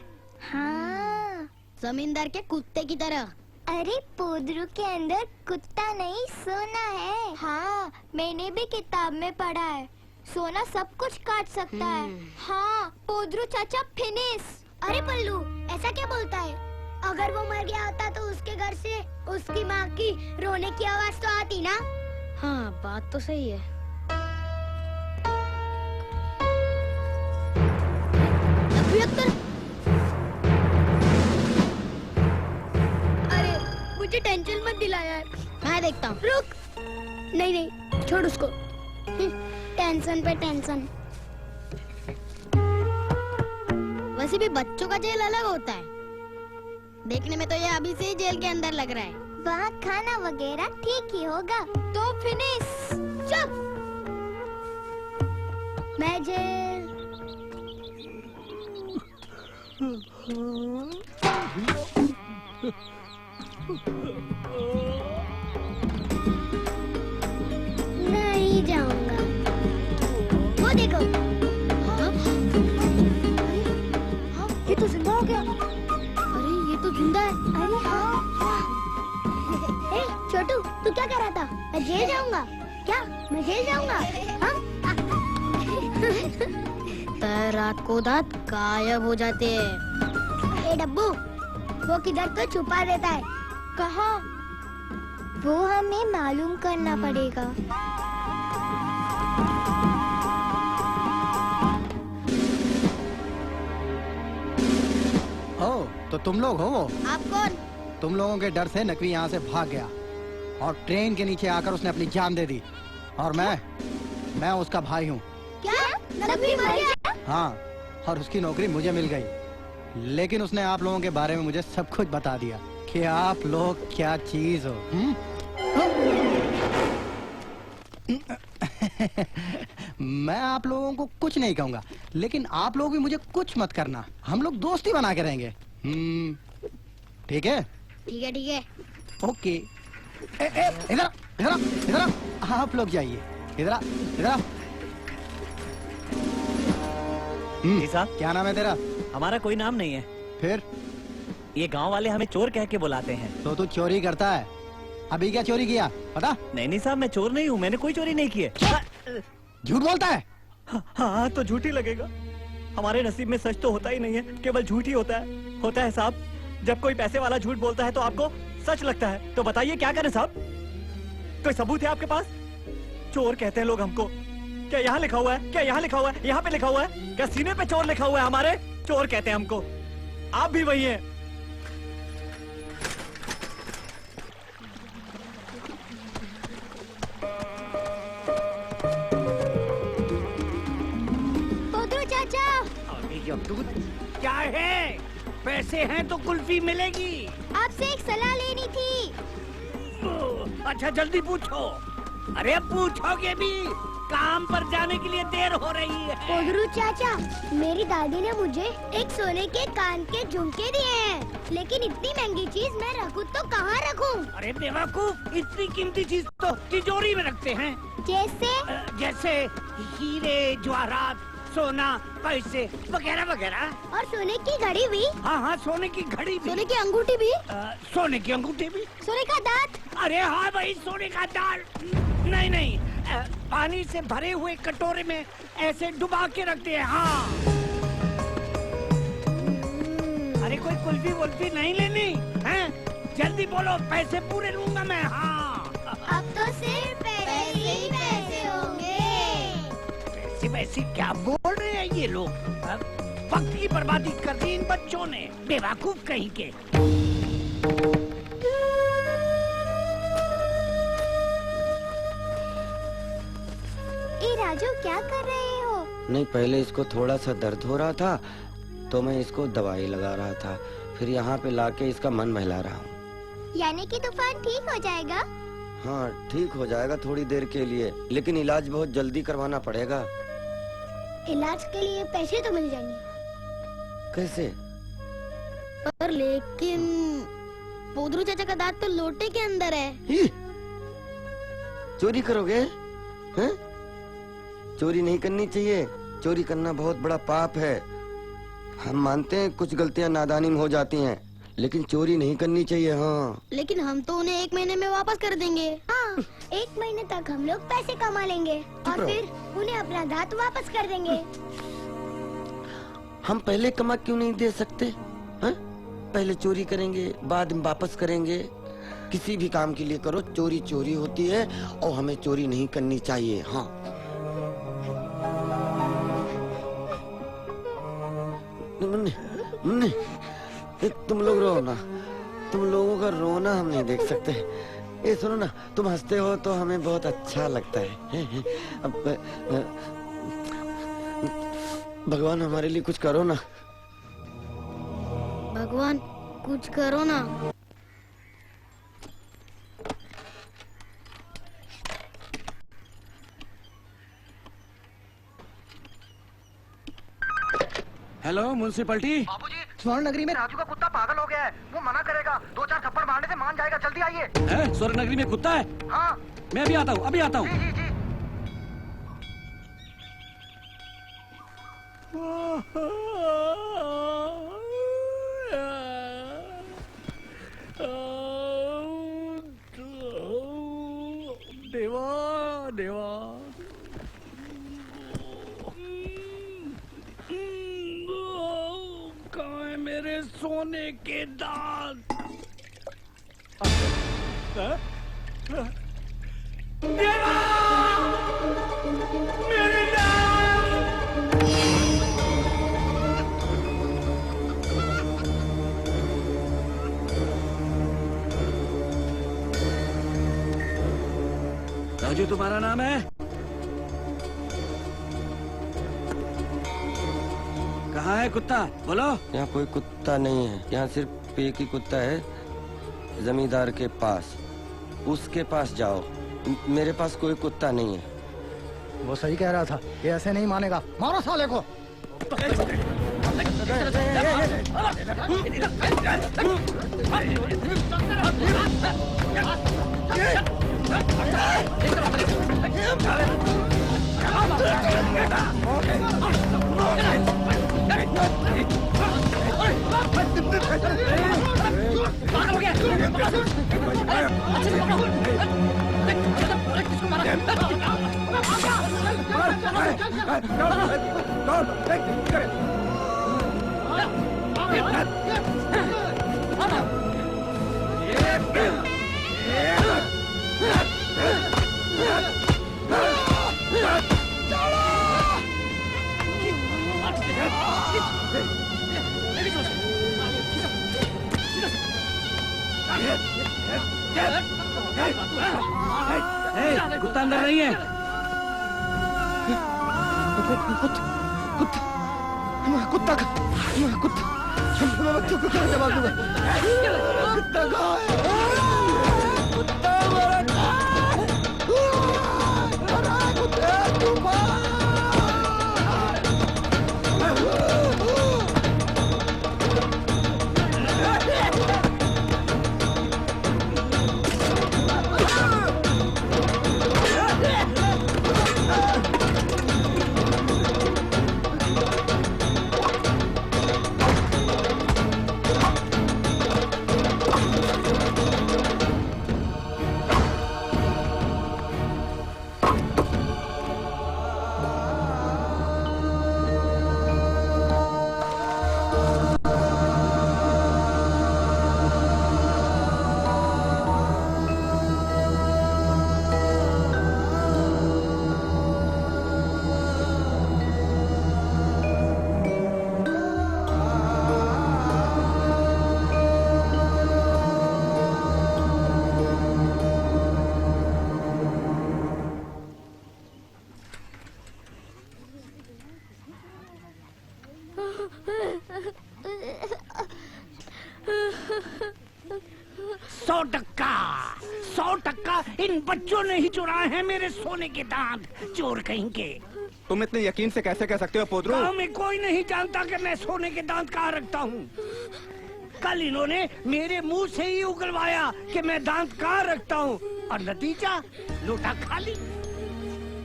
Speaker 4: हाँ, जमींदार के कुत्ते की तरह।
Speaker 14: अरे पोदरू के अंदर कुत्ता नहीं सोना है। हाँ, मैंने भी किताब में पढ़ा है, सोना सब कुछ काट सकता है। हाँ, पोदरू चाचा फिनिश।
Speaker 4: अरे पल्लू, ऐसा क्या बोलता है? अगर वो मर गया होता तो उसके घर से उसकी माँ की रोने की आवाज तो आती ना। हाँ, बात तो सही है।
Speaker 14: अरे मुझे टेंशन मत दिला यार,
Speaker 4: मैं देखता हूँ।
Speaker 14: रुक। नहीं, छोड़ उसको। टेंशन पे टेंशन।
Speaker 4: वैसे भी बच्चों का जेल अलग होता है। देखने में तो ये अभी से ही जेल के अंदर लग रहा है।
Speaker 14: वहाँ खाना वगैरह ठीक ही होगा। तो फिनिश। चुप। मैं जेल। नहीं जाऊंगा। वो देखो। ये तो जिंदा हो गया।
Speaker 4: अरे ये तो जिंदा है।
Speaker 14: अरे हाँ। छोटू, तू क्या कर रहा था? मैं जेल जाऊंगा। क्या? मैं जेल जाऊंगा?
Speaker 4: रात को दांत गायब हो जाते हैं।
Speaker 14: ए डब्बू, वो किधर तो छुपा देता है। कहाँ? वो हमें मालूम करना पड़ेगा।
Speaker 12: ओ, तो तुम लोग हो वो?
Speaker 4: आप कौन?
Speaker 12: तुम लोगों के डर से नकवी यहाँ से भाग गया और ट्रेन के नीचे आकर उसने अपनी जान दे दी। और मैं उसका भाई हूँ।
Speaker 14: क्या? नकवी मर गया?
Speaker 12: हाँ, और उसकी नौकरी मुझे मिल गई। लेकिन उसने आप लोगों के बारे में मुझे सब कुछ बता दिया कि आप लोग क्या चीज हो। मैं आप लोगों को कुछ नहीं कहूँगा, लेकिन आप लोग भी मुझे कुछ मत करना। हम लोग दोस्ती बना के रहेंगे। ठीक है?
Speaker 4: ठीक है।
Speaker 12: ओके। इधर आप लोग जाइए। इधर
Speaker 6: जी साहब।
Speaker 12: क्या नाम है तेरा?
Speaker 6: हमारा कोई नाम नहीं है।
Speaker 12: फिर?
Speaker 6: ये गांव वाले हमें चोर कह के बुलाते हैं।
Speaker 12: तो तू चोरी करता है? अभी क्या चोरी किया पता?
Speaker 6: नहीं साहब, मैं चोर नहीं हूँ, मैंने कोई चोरी नहीं की है।
Speaker 12: झूठ बोलता है?
Speaker 6: हाँ, तो झूठ ही लगेगा। हमारे नसीब में सच तो होता ही नहीं है, केवल झूठ ही होता है साहब। जब कोई पैसे वाला झूठ बोलता है तो आपको सच लगता है, तो बताइए क्या करें साहब? कोई सबूत है आपके पास? चोर कहते हैं लोग हमको। क्या यहाँ लिखा हुआ है? यहाँ पे लिखा हुआ है? क्या सीने पे चोर लिखा हुआ है हमारे? चोर कहते हैं हमको। आप भी वही हैं।
Speaker 14: पोदरू चाचा।
Speaker 2: क्या है? पैसे हैं तो कुल्फी मिलेगी।
Speaker 14: आपसे एक सलाह लेनी थी।
Speaker 2: अच्छा जल्दी पूछो। अरे पूछोगे भी? काम पर जाने के लिए देर हो रही है।
Speaker 14: पोदरू चाचा, मेरी दादी ने मुझे एक सोने के कान के झुमके दिए हैं, लेकिन इतनी महंगी चीज मैं रखूं तो कहाँ रखूं?
Speaker 2: अरे बेवकूफ, इतनी कीमती चीज तो तिजोरी में रखते हैं।
Speaker 14: जैसे
Speaker 2: हीरे, जवाहरात, सोना, पैसे वगैरह वगैरह।
Speaker 14: और सोने की घड़ी भी।
Speaker 2: हाँ हाँ, सोने की घड़ी भी।
Speaker 14: सोने की अंगूठी भी।
Speaker 2: सोने की अंगूठी भी।
Speaker 14: सोने का दांत।
Speaker 2: अरे हाँ भाई, सोने का दांत। नहीं नहीं, पानी से भरे हुए कटोरे में ऐसे डुबा के रखते हैं। हाँ। अरे कोई कुल्फी वुल्फी नहीं लेनी है? जल्दी बोलो, पैसे पूरे लूंगा मैं। हाँ।
Speaker 14: अब तो सिर्फ पैसे ही पैसे होंगे।
Speaker 2: पैसे वैसे क्या बोल रहे हैं ये लोग? वक्त की बर्बादी कर दी इन बच्चों ने, बेवकूफ कहीं के।
Speaker 14: राजू, क्या कर रहे हो?
Speaker 10: नहीं, पहले इसको थोड़ा सा दर्द हो रहा था तो मैं इसको दवाई लगा रहा था, फिर यहाँ पे लाके इसका मन बहला रहा हूँ।
Speaker 14: यानी कि तूफान ठीक हो जाएगा?
Speaker 10: हाँ, ठीक हो जाएगा थोड़ी देर के लिए, लेकिन इलाज बहुत जल्दी करवाना पड़ेगा।
Speaker 14: इलाज के लिए पैसे तो मिल जाएंगे।
Speaker 10: कैसे?
Speaker 14: पर लेकिन पोदरू चाचा का दांत तो लोटे के अंदर है।
Speaker 10: चोरी करोगे? हैं? चोरी नहीं करनी चाहिए, चोरी करना बहुत बड़ा पाप है। हम मानते हैं कुछ गलतियां नादानी में हो जाती हैं, लेकिन चोरी नहीं करनी चाहिए। हाँ,
Speaker 14: लेकिन हम तो उन्हें 1 महीने में वापस कर देंगे। हाँ, 1 महीने तक हम लोग पैसे कमा लेंगे और फिर उन्हें अपना दांत वापस कर देंगे।
Speaker 10: हम पहले कमा क्यों नहीं दे सकते? हैं? पहले चोरी करेंगे, बाद में वापस करेंगे। किसी भी काम के लिए करो, चोरी चोरी होती है और हमें चोरी नहीं करनी चाहिए। हाँ। तुम लोग रो ना, तुम लोगों का रोना हम नहीं देख सकते। ये सुनो ना, तुम हंसते हो तो हमें बहुत अच्छा लगता है। अब भगवान हमारे लिए कुछ करो ना।
Speaker 14: भगवान कुछ करो ना।
Speaker 15: Hello, municipality.
Speaker 12: बाबूजी, स्वर्ण नगरी में राजू का कुत्ता पागल हो गया है। वो मना करेगा, 2-4 थप्पड़ मारने से मान जाएगा। जल्दी आइए।
Speaker 15: स्वर्ण नगरी में कुत्ता है?
Speaker 12: हाँ।
Speaker 15: मैं अभी आता हूँ, अभी आता हूँ।
Speaker 12: जी, जी, जी।
Speaker 2: देवा देवा, कहाँ है मेरे सोने के दांत? देवा, मेरे
Speaker 15: राजू तुम्हारा नाम है? कहाँ है कुत्ता? बोलो।
Speaker 10: यहाँ कोई कुत्ता नहीं है, यहाँ सिर्फ एक ही कुत्ता है, जमींदार के पास। उसके पास जाओ, मेरे पास कोई कुत्ता नहीं है।
Speaker 12: वो सही कह रहा था, ये ऐसे नहीं मानेगा। मारो साले को।
Speaker 15: कुत्ता अंदर नहीं है।
Speaker 12: कुत्ता मैं बच्चों को क्या जवाब दूंगा? कुत्ता कहाँ है? कुत्ता
Speaker 15: सौ टक्का इन बच्चों ने ही चुराए हैं मेरे सोने के दांत, चोर कहीं के।
Speaker 8: तुम इतने यकीन से कैसे कह सकते हो पोद्रू?
Speaker 15: गाँव में कोई नहीं जानता कि मैं सोने के दांत कहाँ रखता हूँ। कल इन्होंने मेरे मुंह से ही उगलवाया कि मैं दांत कहाँ रखता हूँ, और नतीजा लोटा खाली।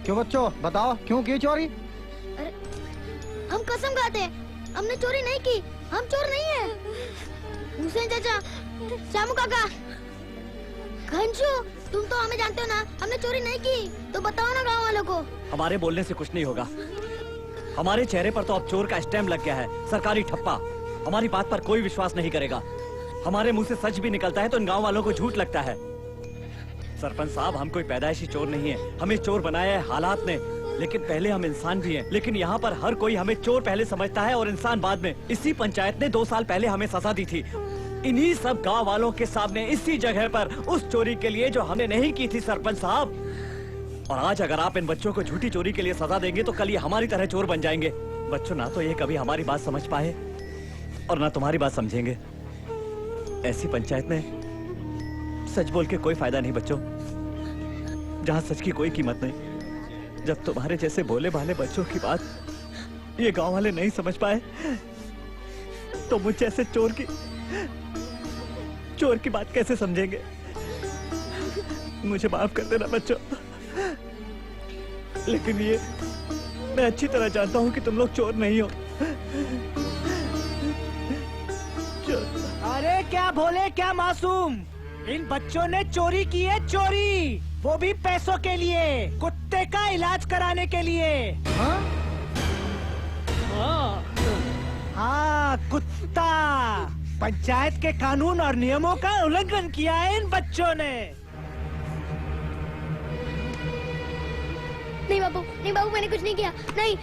Speaker 12: क्यों बच्चों बताओ, क्यों की चोरी?
Speaker 4: अरे हम कसम खाते हैं, हमने चोरी नहीं की, हम चोर नहीं है। हुसैन चाचा, श्यामू काका, घंशू, तुम तो हमें जानते हो ना, हमने चोरी नहीं की, तो बताओ ना गाँव वालों को।
Speaker 6: हमारे बोलने से कुछ नहीं होगा। हमारे चेहरे पर तो अब चोर का स्टैम्प लग गया है, सरकारी ठप्पा। हमारी बात पर कोई विश्वास नहीं करेगा। हमारे मुंह से सच भी निकलता है तो इन गांव वालों को झूठ लगता है। सरपंच साहब, हम कोई पैदाइशी चोर नहीं है, हमें चोर बनाया है हालात ने, लेकिन पहले हम इंसान भी हैं। लेकिन यहाँ पर हर कोई हमें चोर पहले समझता है और इंसान बाद में। इसी पंचायत ने 2 साल पहले हमें सजा दी थी, इन्हीं सब गांव वालों के सामने, इसी जगह पर, उस चोरी के लिए जो हमने नहीं की थी सरपंच साहब। और आज अगर आप इन बच्चों को झूठी चोरी के लिए सजा देंगे तो कल ये हमारी तरह चोर बन जाएंगे। बच्चों, ना तो ये कभी हमारी बात समझ पाए और ना तुम्हारी बात समझेंगे। ऐसी पंचायत में सच बोल के कोई फायदा नहीं बच्चों, जहाँ सच की कोई कीमत नहीं। जब तुम्हारे जैसे भोले भाले बच्चों की बात ये गांव वाले नहीं समझ पाए तो मुझ जैसे चोर की बात कैसे समझेंगे? मुझे माफ कर देना बच्चों, लेकिन ये मैं अच्छी तरह जानता हूँ कि तुम लोग चोर नहीं हो।
Speaker 2: अरे क्या भोले, क्या मासूम, इन बच्चों ने चोरी की है, चोरी, वो भी पैसों के लिए, कुत्ते का इलाज कराने के लिए। हाँ, कुत्ता। पंचायत के कानून और नियमों का उल्लंघन किया है इन बच्चों ने।
Speaker 4: नहीं बाबू, नहीं बाबू, मैंने कुछ नहीं किया, नहीं।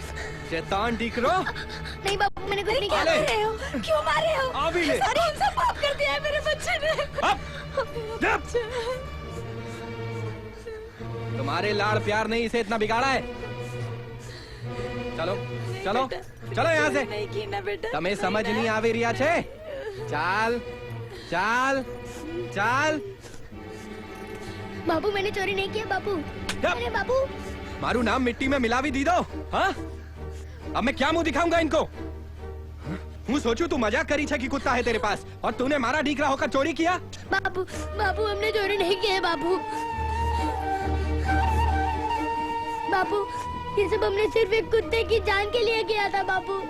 Speaker 8: शैतान डीकरो।
Speaker 4: नहीं बाबू, मैंने कुछ नहीं किया।
Speaker 8: मार
Speaker 4: रहे हो? क्यों मारे हो?
Speaker 8: अभी ले।
Speaker 4: सारे हमसे पाप कर दिया है मेरे बच्चे ने।
Speaker 8: तुम्हारे लाड़ प्यार नहीं इसे इतना बिगाड़ा है। चलो चलो चलो यहाँ से।
Speaker 3: नहीं की ना बेटा,
Speaker 8: तमें समझ नहीं आवी रिया छे। चाल चाल चाल।
Speaker 4: बाबू, मैंने चोरी नहीं किया बाबू। अरे बाबू,
Speaker 8: मारू नाम मिट्टी में मिला भी दी दो। हाँ, अब मैं क्या मुंह दिखाऊंगा इनको? हूँ सोचू तू मजाक करी छे कि कुत्ता है तेरे पास और तूने मारा डीकरा होकर चोरी किया।
Speaker 4: बाबू, बाबू, हमने चोरी नहीं किया है बाबू। बाबू, ये सब हमने सिर्फ एक कुत्ते की जान के लिए किया था बाबू।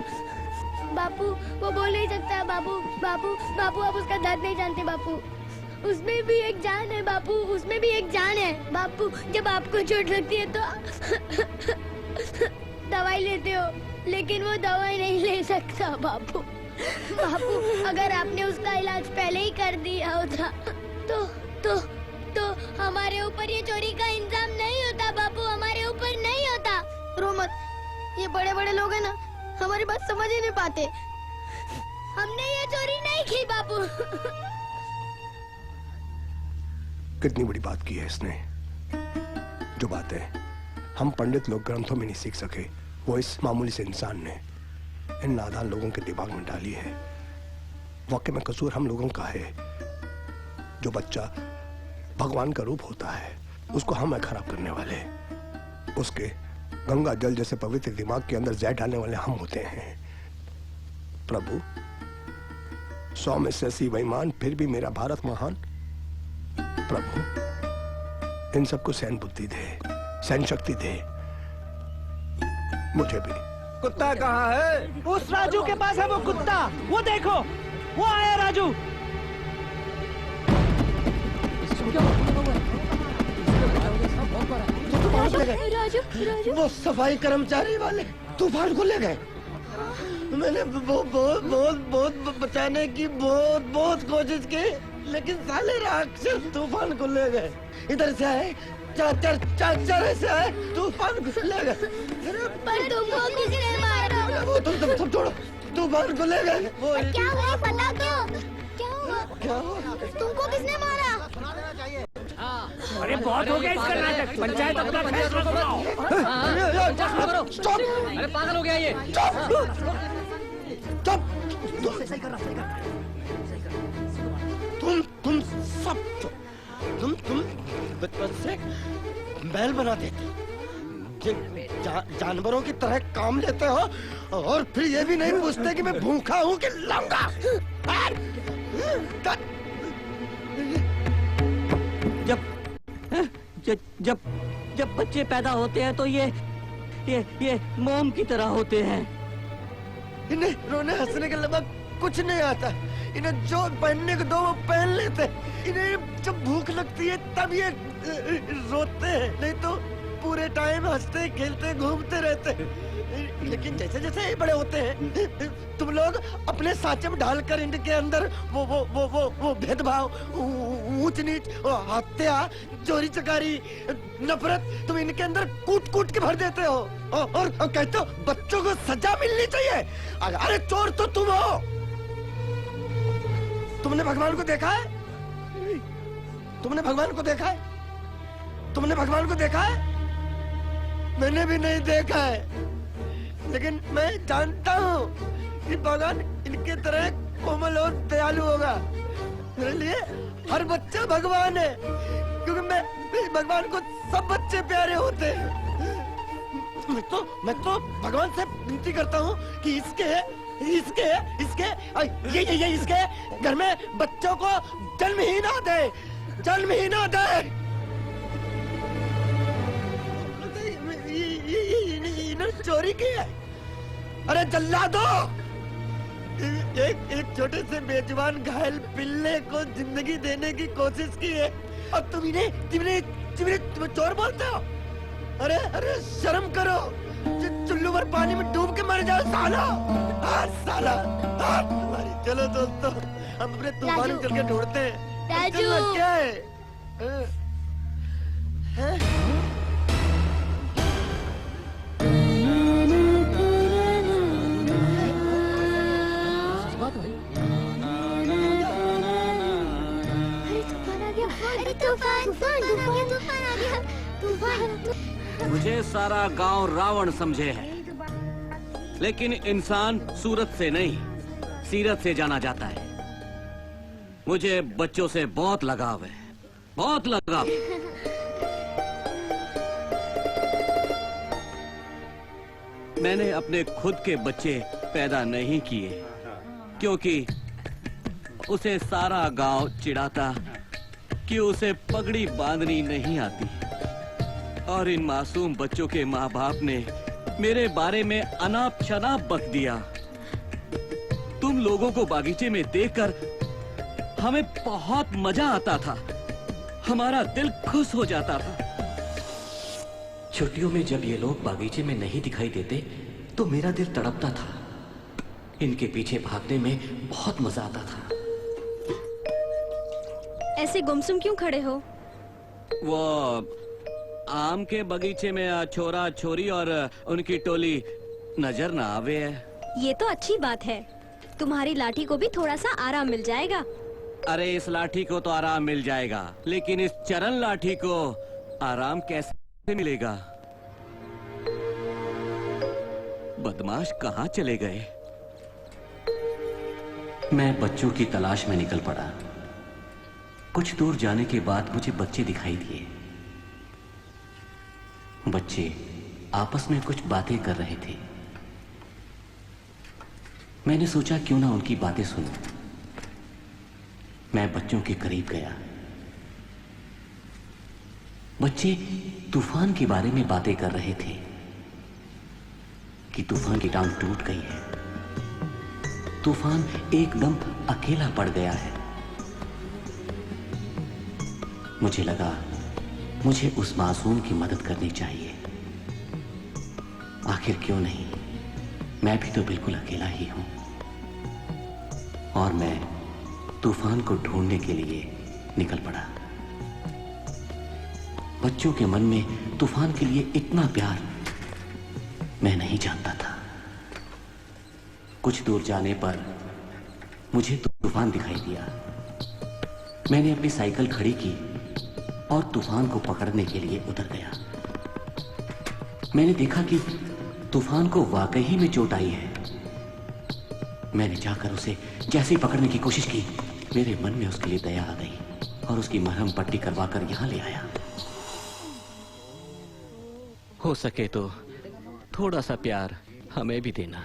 Speaker 4: बापू, वो बोल नहीं सकता बाबू। बापू, बापू, आप उसका दर्द नहीं जानते बापू। उसमें भी एक जान है बापू, उसमें भी एक जान है बापू। जब आपको चोट लगती है तो दवाई लेते हो, लेकिन वो दवाई नहीं ले सकता बापू। बापू, अगर आपने उसका इलाज पहले ही कर दिया होता तो हमारे ऊपर ये चोरी का इंजाम नहीं होता बापू, हमारे ऊपर नहीं होता। रो मत, ये बड़े बड़े लोग हैं ना, हमारी बात समझ ही नहीं पाते। हमने ये चोरी नहीं की बापू।
Speaker 9: कितनी बड़ी बात की है इसने। जो बातें हम पंडित लोग ग्रंथों में नहीं सीख सके, वो इस मामूली से इंसान ने इन नादान लोगों के दिमाग में डाली है। वाकई में कसूर हम लोगों का है। जो बच्चा भगवान का रूप होता है, उसको हम है खराब करने वाले। उसके गंगा जल जैसे पवित्र दिमाग के अंदर जहर डालने वाले हम होते हैं। प्रभु, 100 में से 80 बेईमान, फिर भी मेरा भारत महान। प्रभु, इन सबको सहन बुद्धि दे, सहन शक्ति दे, मुझे भी।
Speaker 2: कुत्ता कहाँ है? उस राजू के पास है वो कुत्ता, वो देखो, वो आया राजू।
Speaker 10: राजू, वो सफाई कर्मचारी वाले तूफान को ले गए। मैंने बहुत बचाने की बहुत कोशिश की, लेकिन साले राक्षस तूफान को ले गए। इधर से आए, चार से आए, तूफान को ले गए।
Speaker 4: पर तुमको किसने मारा?
Speaker 10: वो तुम सब छोड़ो, तूफान को ले गए।
Speaker 4: क्या हुआ बता दो, क्या हुआ? तुमको किसने मारा?
Speaker 15: अरे बहुत हो गया इसका नाटक, पंचायत अपना फैसला सुनाओ।
Speaker 7: अरे पागल हो गया ये।
Speaker 10: चुप।
Speaker 2: सही कर रहा।
Speaker 10: तुम सब तुम बचपन से बैल बनाते थे, जानवरों की तरह काम लेते हो और फिर ये भी नहीं पूछते कि मैं भूखा हूँ कि लंगा।
Speaker 1: जब बच्चे पैदा होते हैं तो ये मोम की तरह होते हैं।
Speaker 10: इन्हें रोने हंसने के अलावा कुछ नहीं आता। इन्हें जो पहनने को दो वो पहन लेते। इन्हें जब भूख लगती है तब ये रोते हैं, नहीं तो पूरे टाइम हंसते खेलते घूमते रहते। लेकिन जैसे जैसे ये बड़े होते हैं तुम लोग अपने सांचे में डालकर इनके अंदर वो भेदभाव, ऊंच नीच, हत्या, चोरी चकारी, नफरत तुम इनके अंदर कूट कूट के भर देते हो और कहते हो बच्चों को सजा मिलनी चाहिए। अरे चोर तो तुम हो। तुमने भगवान को देखा है? तुमने भगवान को देखा है? तुमने भगवान को देखा है? मैंने भी नहीं देखा है, लेकिन मैं जानता हूँ कि भगवान इनके तरह कोमल और दयालु होगा। मेरे लिए हर बच्चा भगवान है, क्योंकि मैं भगवान को सब बच्चे प्यारे होते हैं। मैं तो भगवान से विनती करता हूँ कि इसके घर में बच्चों को जन्म ही ना दे। इन्होंने चोरी की है। अरे जल्लादो, एक छोटे से बेजुबान घायल पिल्ले को जिंदगी देने की कोशिश की है और तुम चोर बोलते हो? अरे शर्म करो। चुल्लू भर पानी में डूब के मर जाओ साला। चलो दोस्तों, हम अपने तूफान में चल के ढूंढते हैं। चलना क्या है?
Speaker 1: मुझे सारा गांव रावण समझे है, लेकिन इंसान सूरत से नहीं सीरत से जाना जाता है। मुझे बच्चों से बहुत लगाव है, बहुत लगाव। मैंने अपने खुद के बच्चे पैदा नहीं किए, क्योंकि उसे सारा गांव चिढ़ाता कि उसे पगड़ी बांधनी नहीं आती। और इन मासूम बच्चों के माँ बाप ने मेरे बारे में अनाप शनाप बक दिया। तुम लोगों को बागीचे में देखकर हमें बहुत मजा आता था, हमारा दिल खुश हो जाता था। छुट्टियों में जब ये लोग बागीचे में नहीं दिखाई देते तो मेरा दिल तड़पता था। इनके पीछे भागने में बहुत मजा आता था।
Speaker 5: ऐसे गुमसुम क्यों खड़े हो?
Speaker 1: वो आम के बगीचे में छोरा छोरी और उनकी टोली नजर ना आवे है।
Speaker 5: ये तो अच्छी बात है, तुम्हारी लाठी को भी थोड़ा सा आराम मिल जाएगा।
Speaker 1: अरे इस लाठी को तो आराम मिल जाएगा, लेकिन इस चरण लाठी को आराम कैसे मिलेगा? बदमाश कहाँ चले गए? मैं बच्चों की तलाश में निकल पड़ा। कुछ दूर जाने के बाद मुझे बच्चे दिखाई दिए। बच्चे आपस में कुछ बातें कर रहे थे। मैंने सोचा क्यों ना उनकी बातें सुनूं। मैं बच्चों के करीब गया। बच्चे तूफान के बारे में बातें कर रहे थे कि तूफान की टांग टूट गई है, तूफान एकदम अकेला पड़ गया है। मुझे लगा मुझे उस मासूम की मदद करनी चाहिए। आखिर क्यों नहीं, मैं भी तो बिल्कुल अकेला ही हूं। और मैं तूफान को ढूंढने के लिए निकल पड़ा। बच्चों के मन में तूफान के लिए इतना प्यार मैं नहीं जानता था। कुछ दूर जाने पर मुझे तूफान दिखाई दिया। मैंने अपनी साइकिल खड़ी की और तूफान को पकड़ने के लिए उतर गया। मैंने देखा कि तूफान को वाकई में चोट आई है। मैंने जाकर उसे जैसे ही पकड़ने की कोशिश की, मेरे मन में उसके लिए दया आ गई और उसकी मरहम पट्टी करवाकर यहाँ ले आया। हो सके तो थोड़ा सा प्यार हमें भी देना।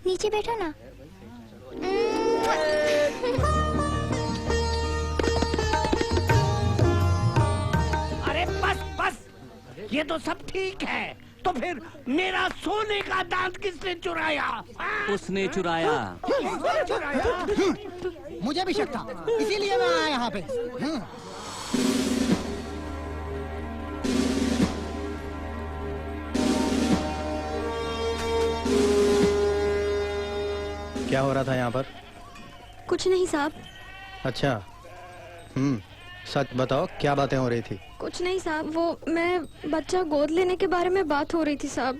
Speaker 14: नीचे बैठो ना।
Speaker 15: अरे बस बस, ये तो सब ठीक है, तो फिर मेरा सोने का दांत किसने चुराया?
Speaker 1: उसने चुराया।
Speaker 12: मुझे भी शक था, इसीलिए मैं आया यहाँ पे।
Speaker 6: क्या हो रहा था यहाँ पर?
Speaker 5: कुछ नहीं साहब।
Speaker 6: अच्छा, सच बताओ, क्या बातें हो रही थी?
Speaker 5: कुछ नहीं साहब, वो मैं बच्चा गोद लेने के बारे में बात हो रही थी साहब।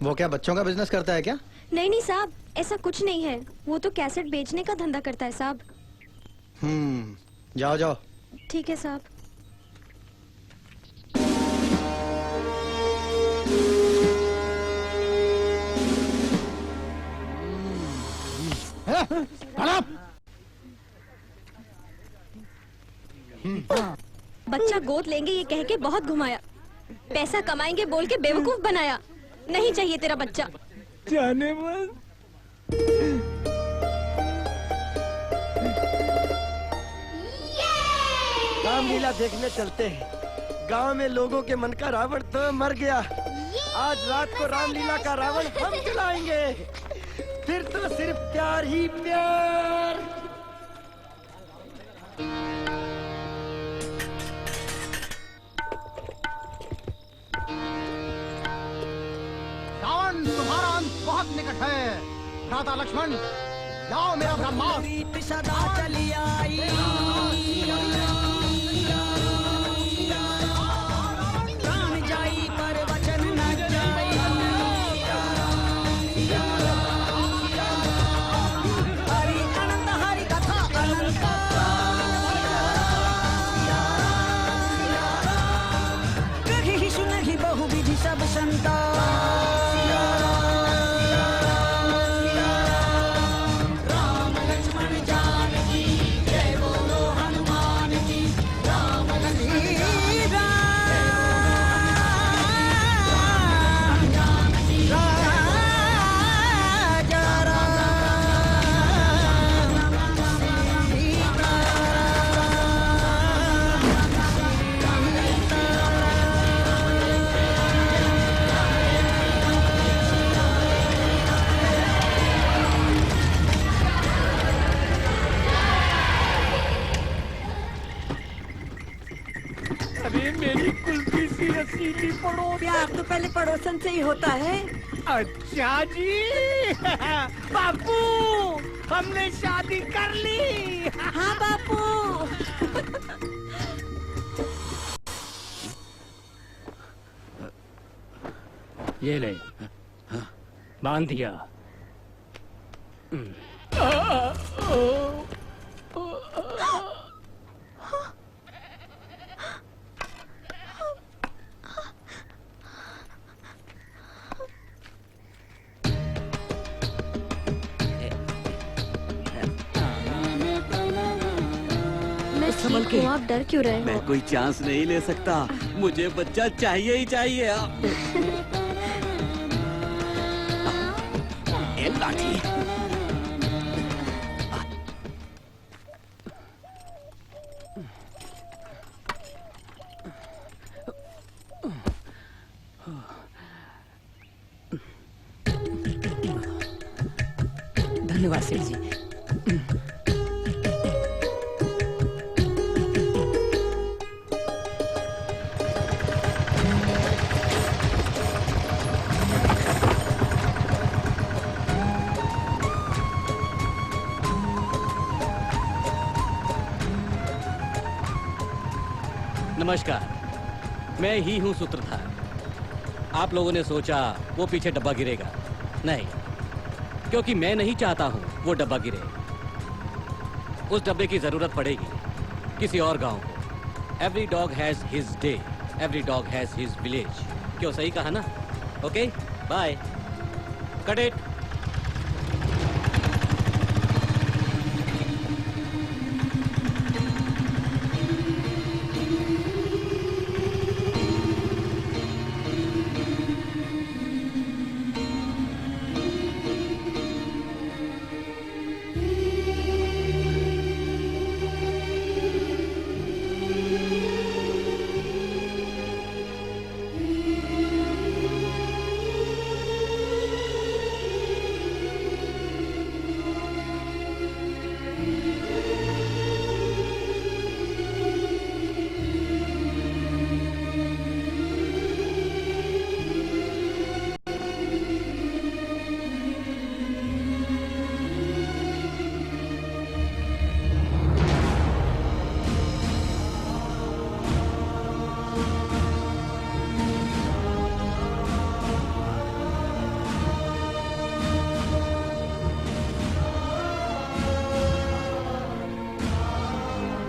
Speaker 6: वो क्या बच्चों का बिजनेस करता है क्या?
Speaker 5: नहीं नहीं साहब, ऐसा कुछ नहीं है। वो तो कैसेट बेचने का धंधा करता है साहब।
Speaker 6: जाओ जाओ।
Speaker 5: ठीक है साहब। बच्चा गोद लेंगे ये कह के बहुत घुमाया, पैसा कमाएंगे बोल के बेवकूफ बनाया। नहीं चाहिए तेरा बच्चा।
Speaker 15: जाने मन।
Speaker 10: रामलीला देखने चलते हैं। गांव में लोगों के मन का रावण तो मर गया। आज रात को रामलीला का रावण हम जलाएंगे। फिर तो सिर्फ प्यार ही प्यार।
Speaker 12: रावण, तुम्हारा अंत बहुत निकट है। भ्राता लक्ष्मण, जाओ मेरा ब्रह्मास्त्र।
Speaker 11: सदा चली आई, प्राण जाई पर वचन न जाई। हरि अनंत हरि कथा अनंत, कही सुनहि बहु विधि सब संता।
Speaker 15: अरे मेरी कुल्फी सी रसीली पड़ोस।
Speaker 3: प्यार तो पहले पड़ोसन से ही होता है।
Speaker 15: अच्छा जी। बापू, हमने शादी कर ली।
Speaker 3: हाँ बापू।
Speaker 15: ये ले, बांध दिया।
Speaker 5: ठीक हूँ, आप डर क्यों रहे हो?
Speaker 13: मैं कोई चांस नहीं ले सकता, मुझे बच्चा चाहिए ही चाहिए। ये लाठी।
Speaker 15: धन्यवाद सेठ जी।
Speaker 1: नमस्कार, मैं ही हूं सूत्रधार। आप लोगों ने सोचा वो पीछे डब्बा गिरेगा। नहीं, क्योंकि मैं नहीं चाहता हूं वो डब्बा गिरे। उस डब्बे की जरूरत पड़ेगी किसी और गांव को। Every dog has his day, every dog has his village. क्यों, सही कहा ना? Okay bye, cut it.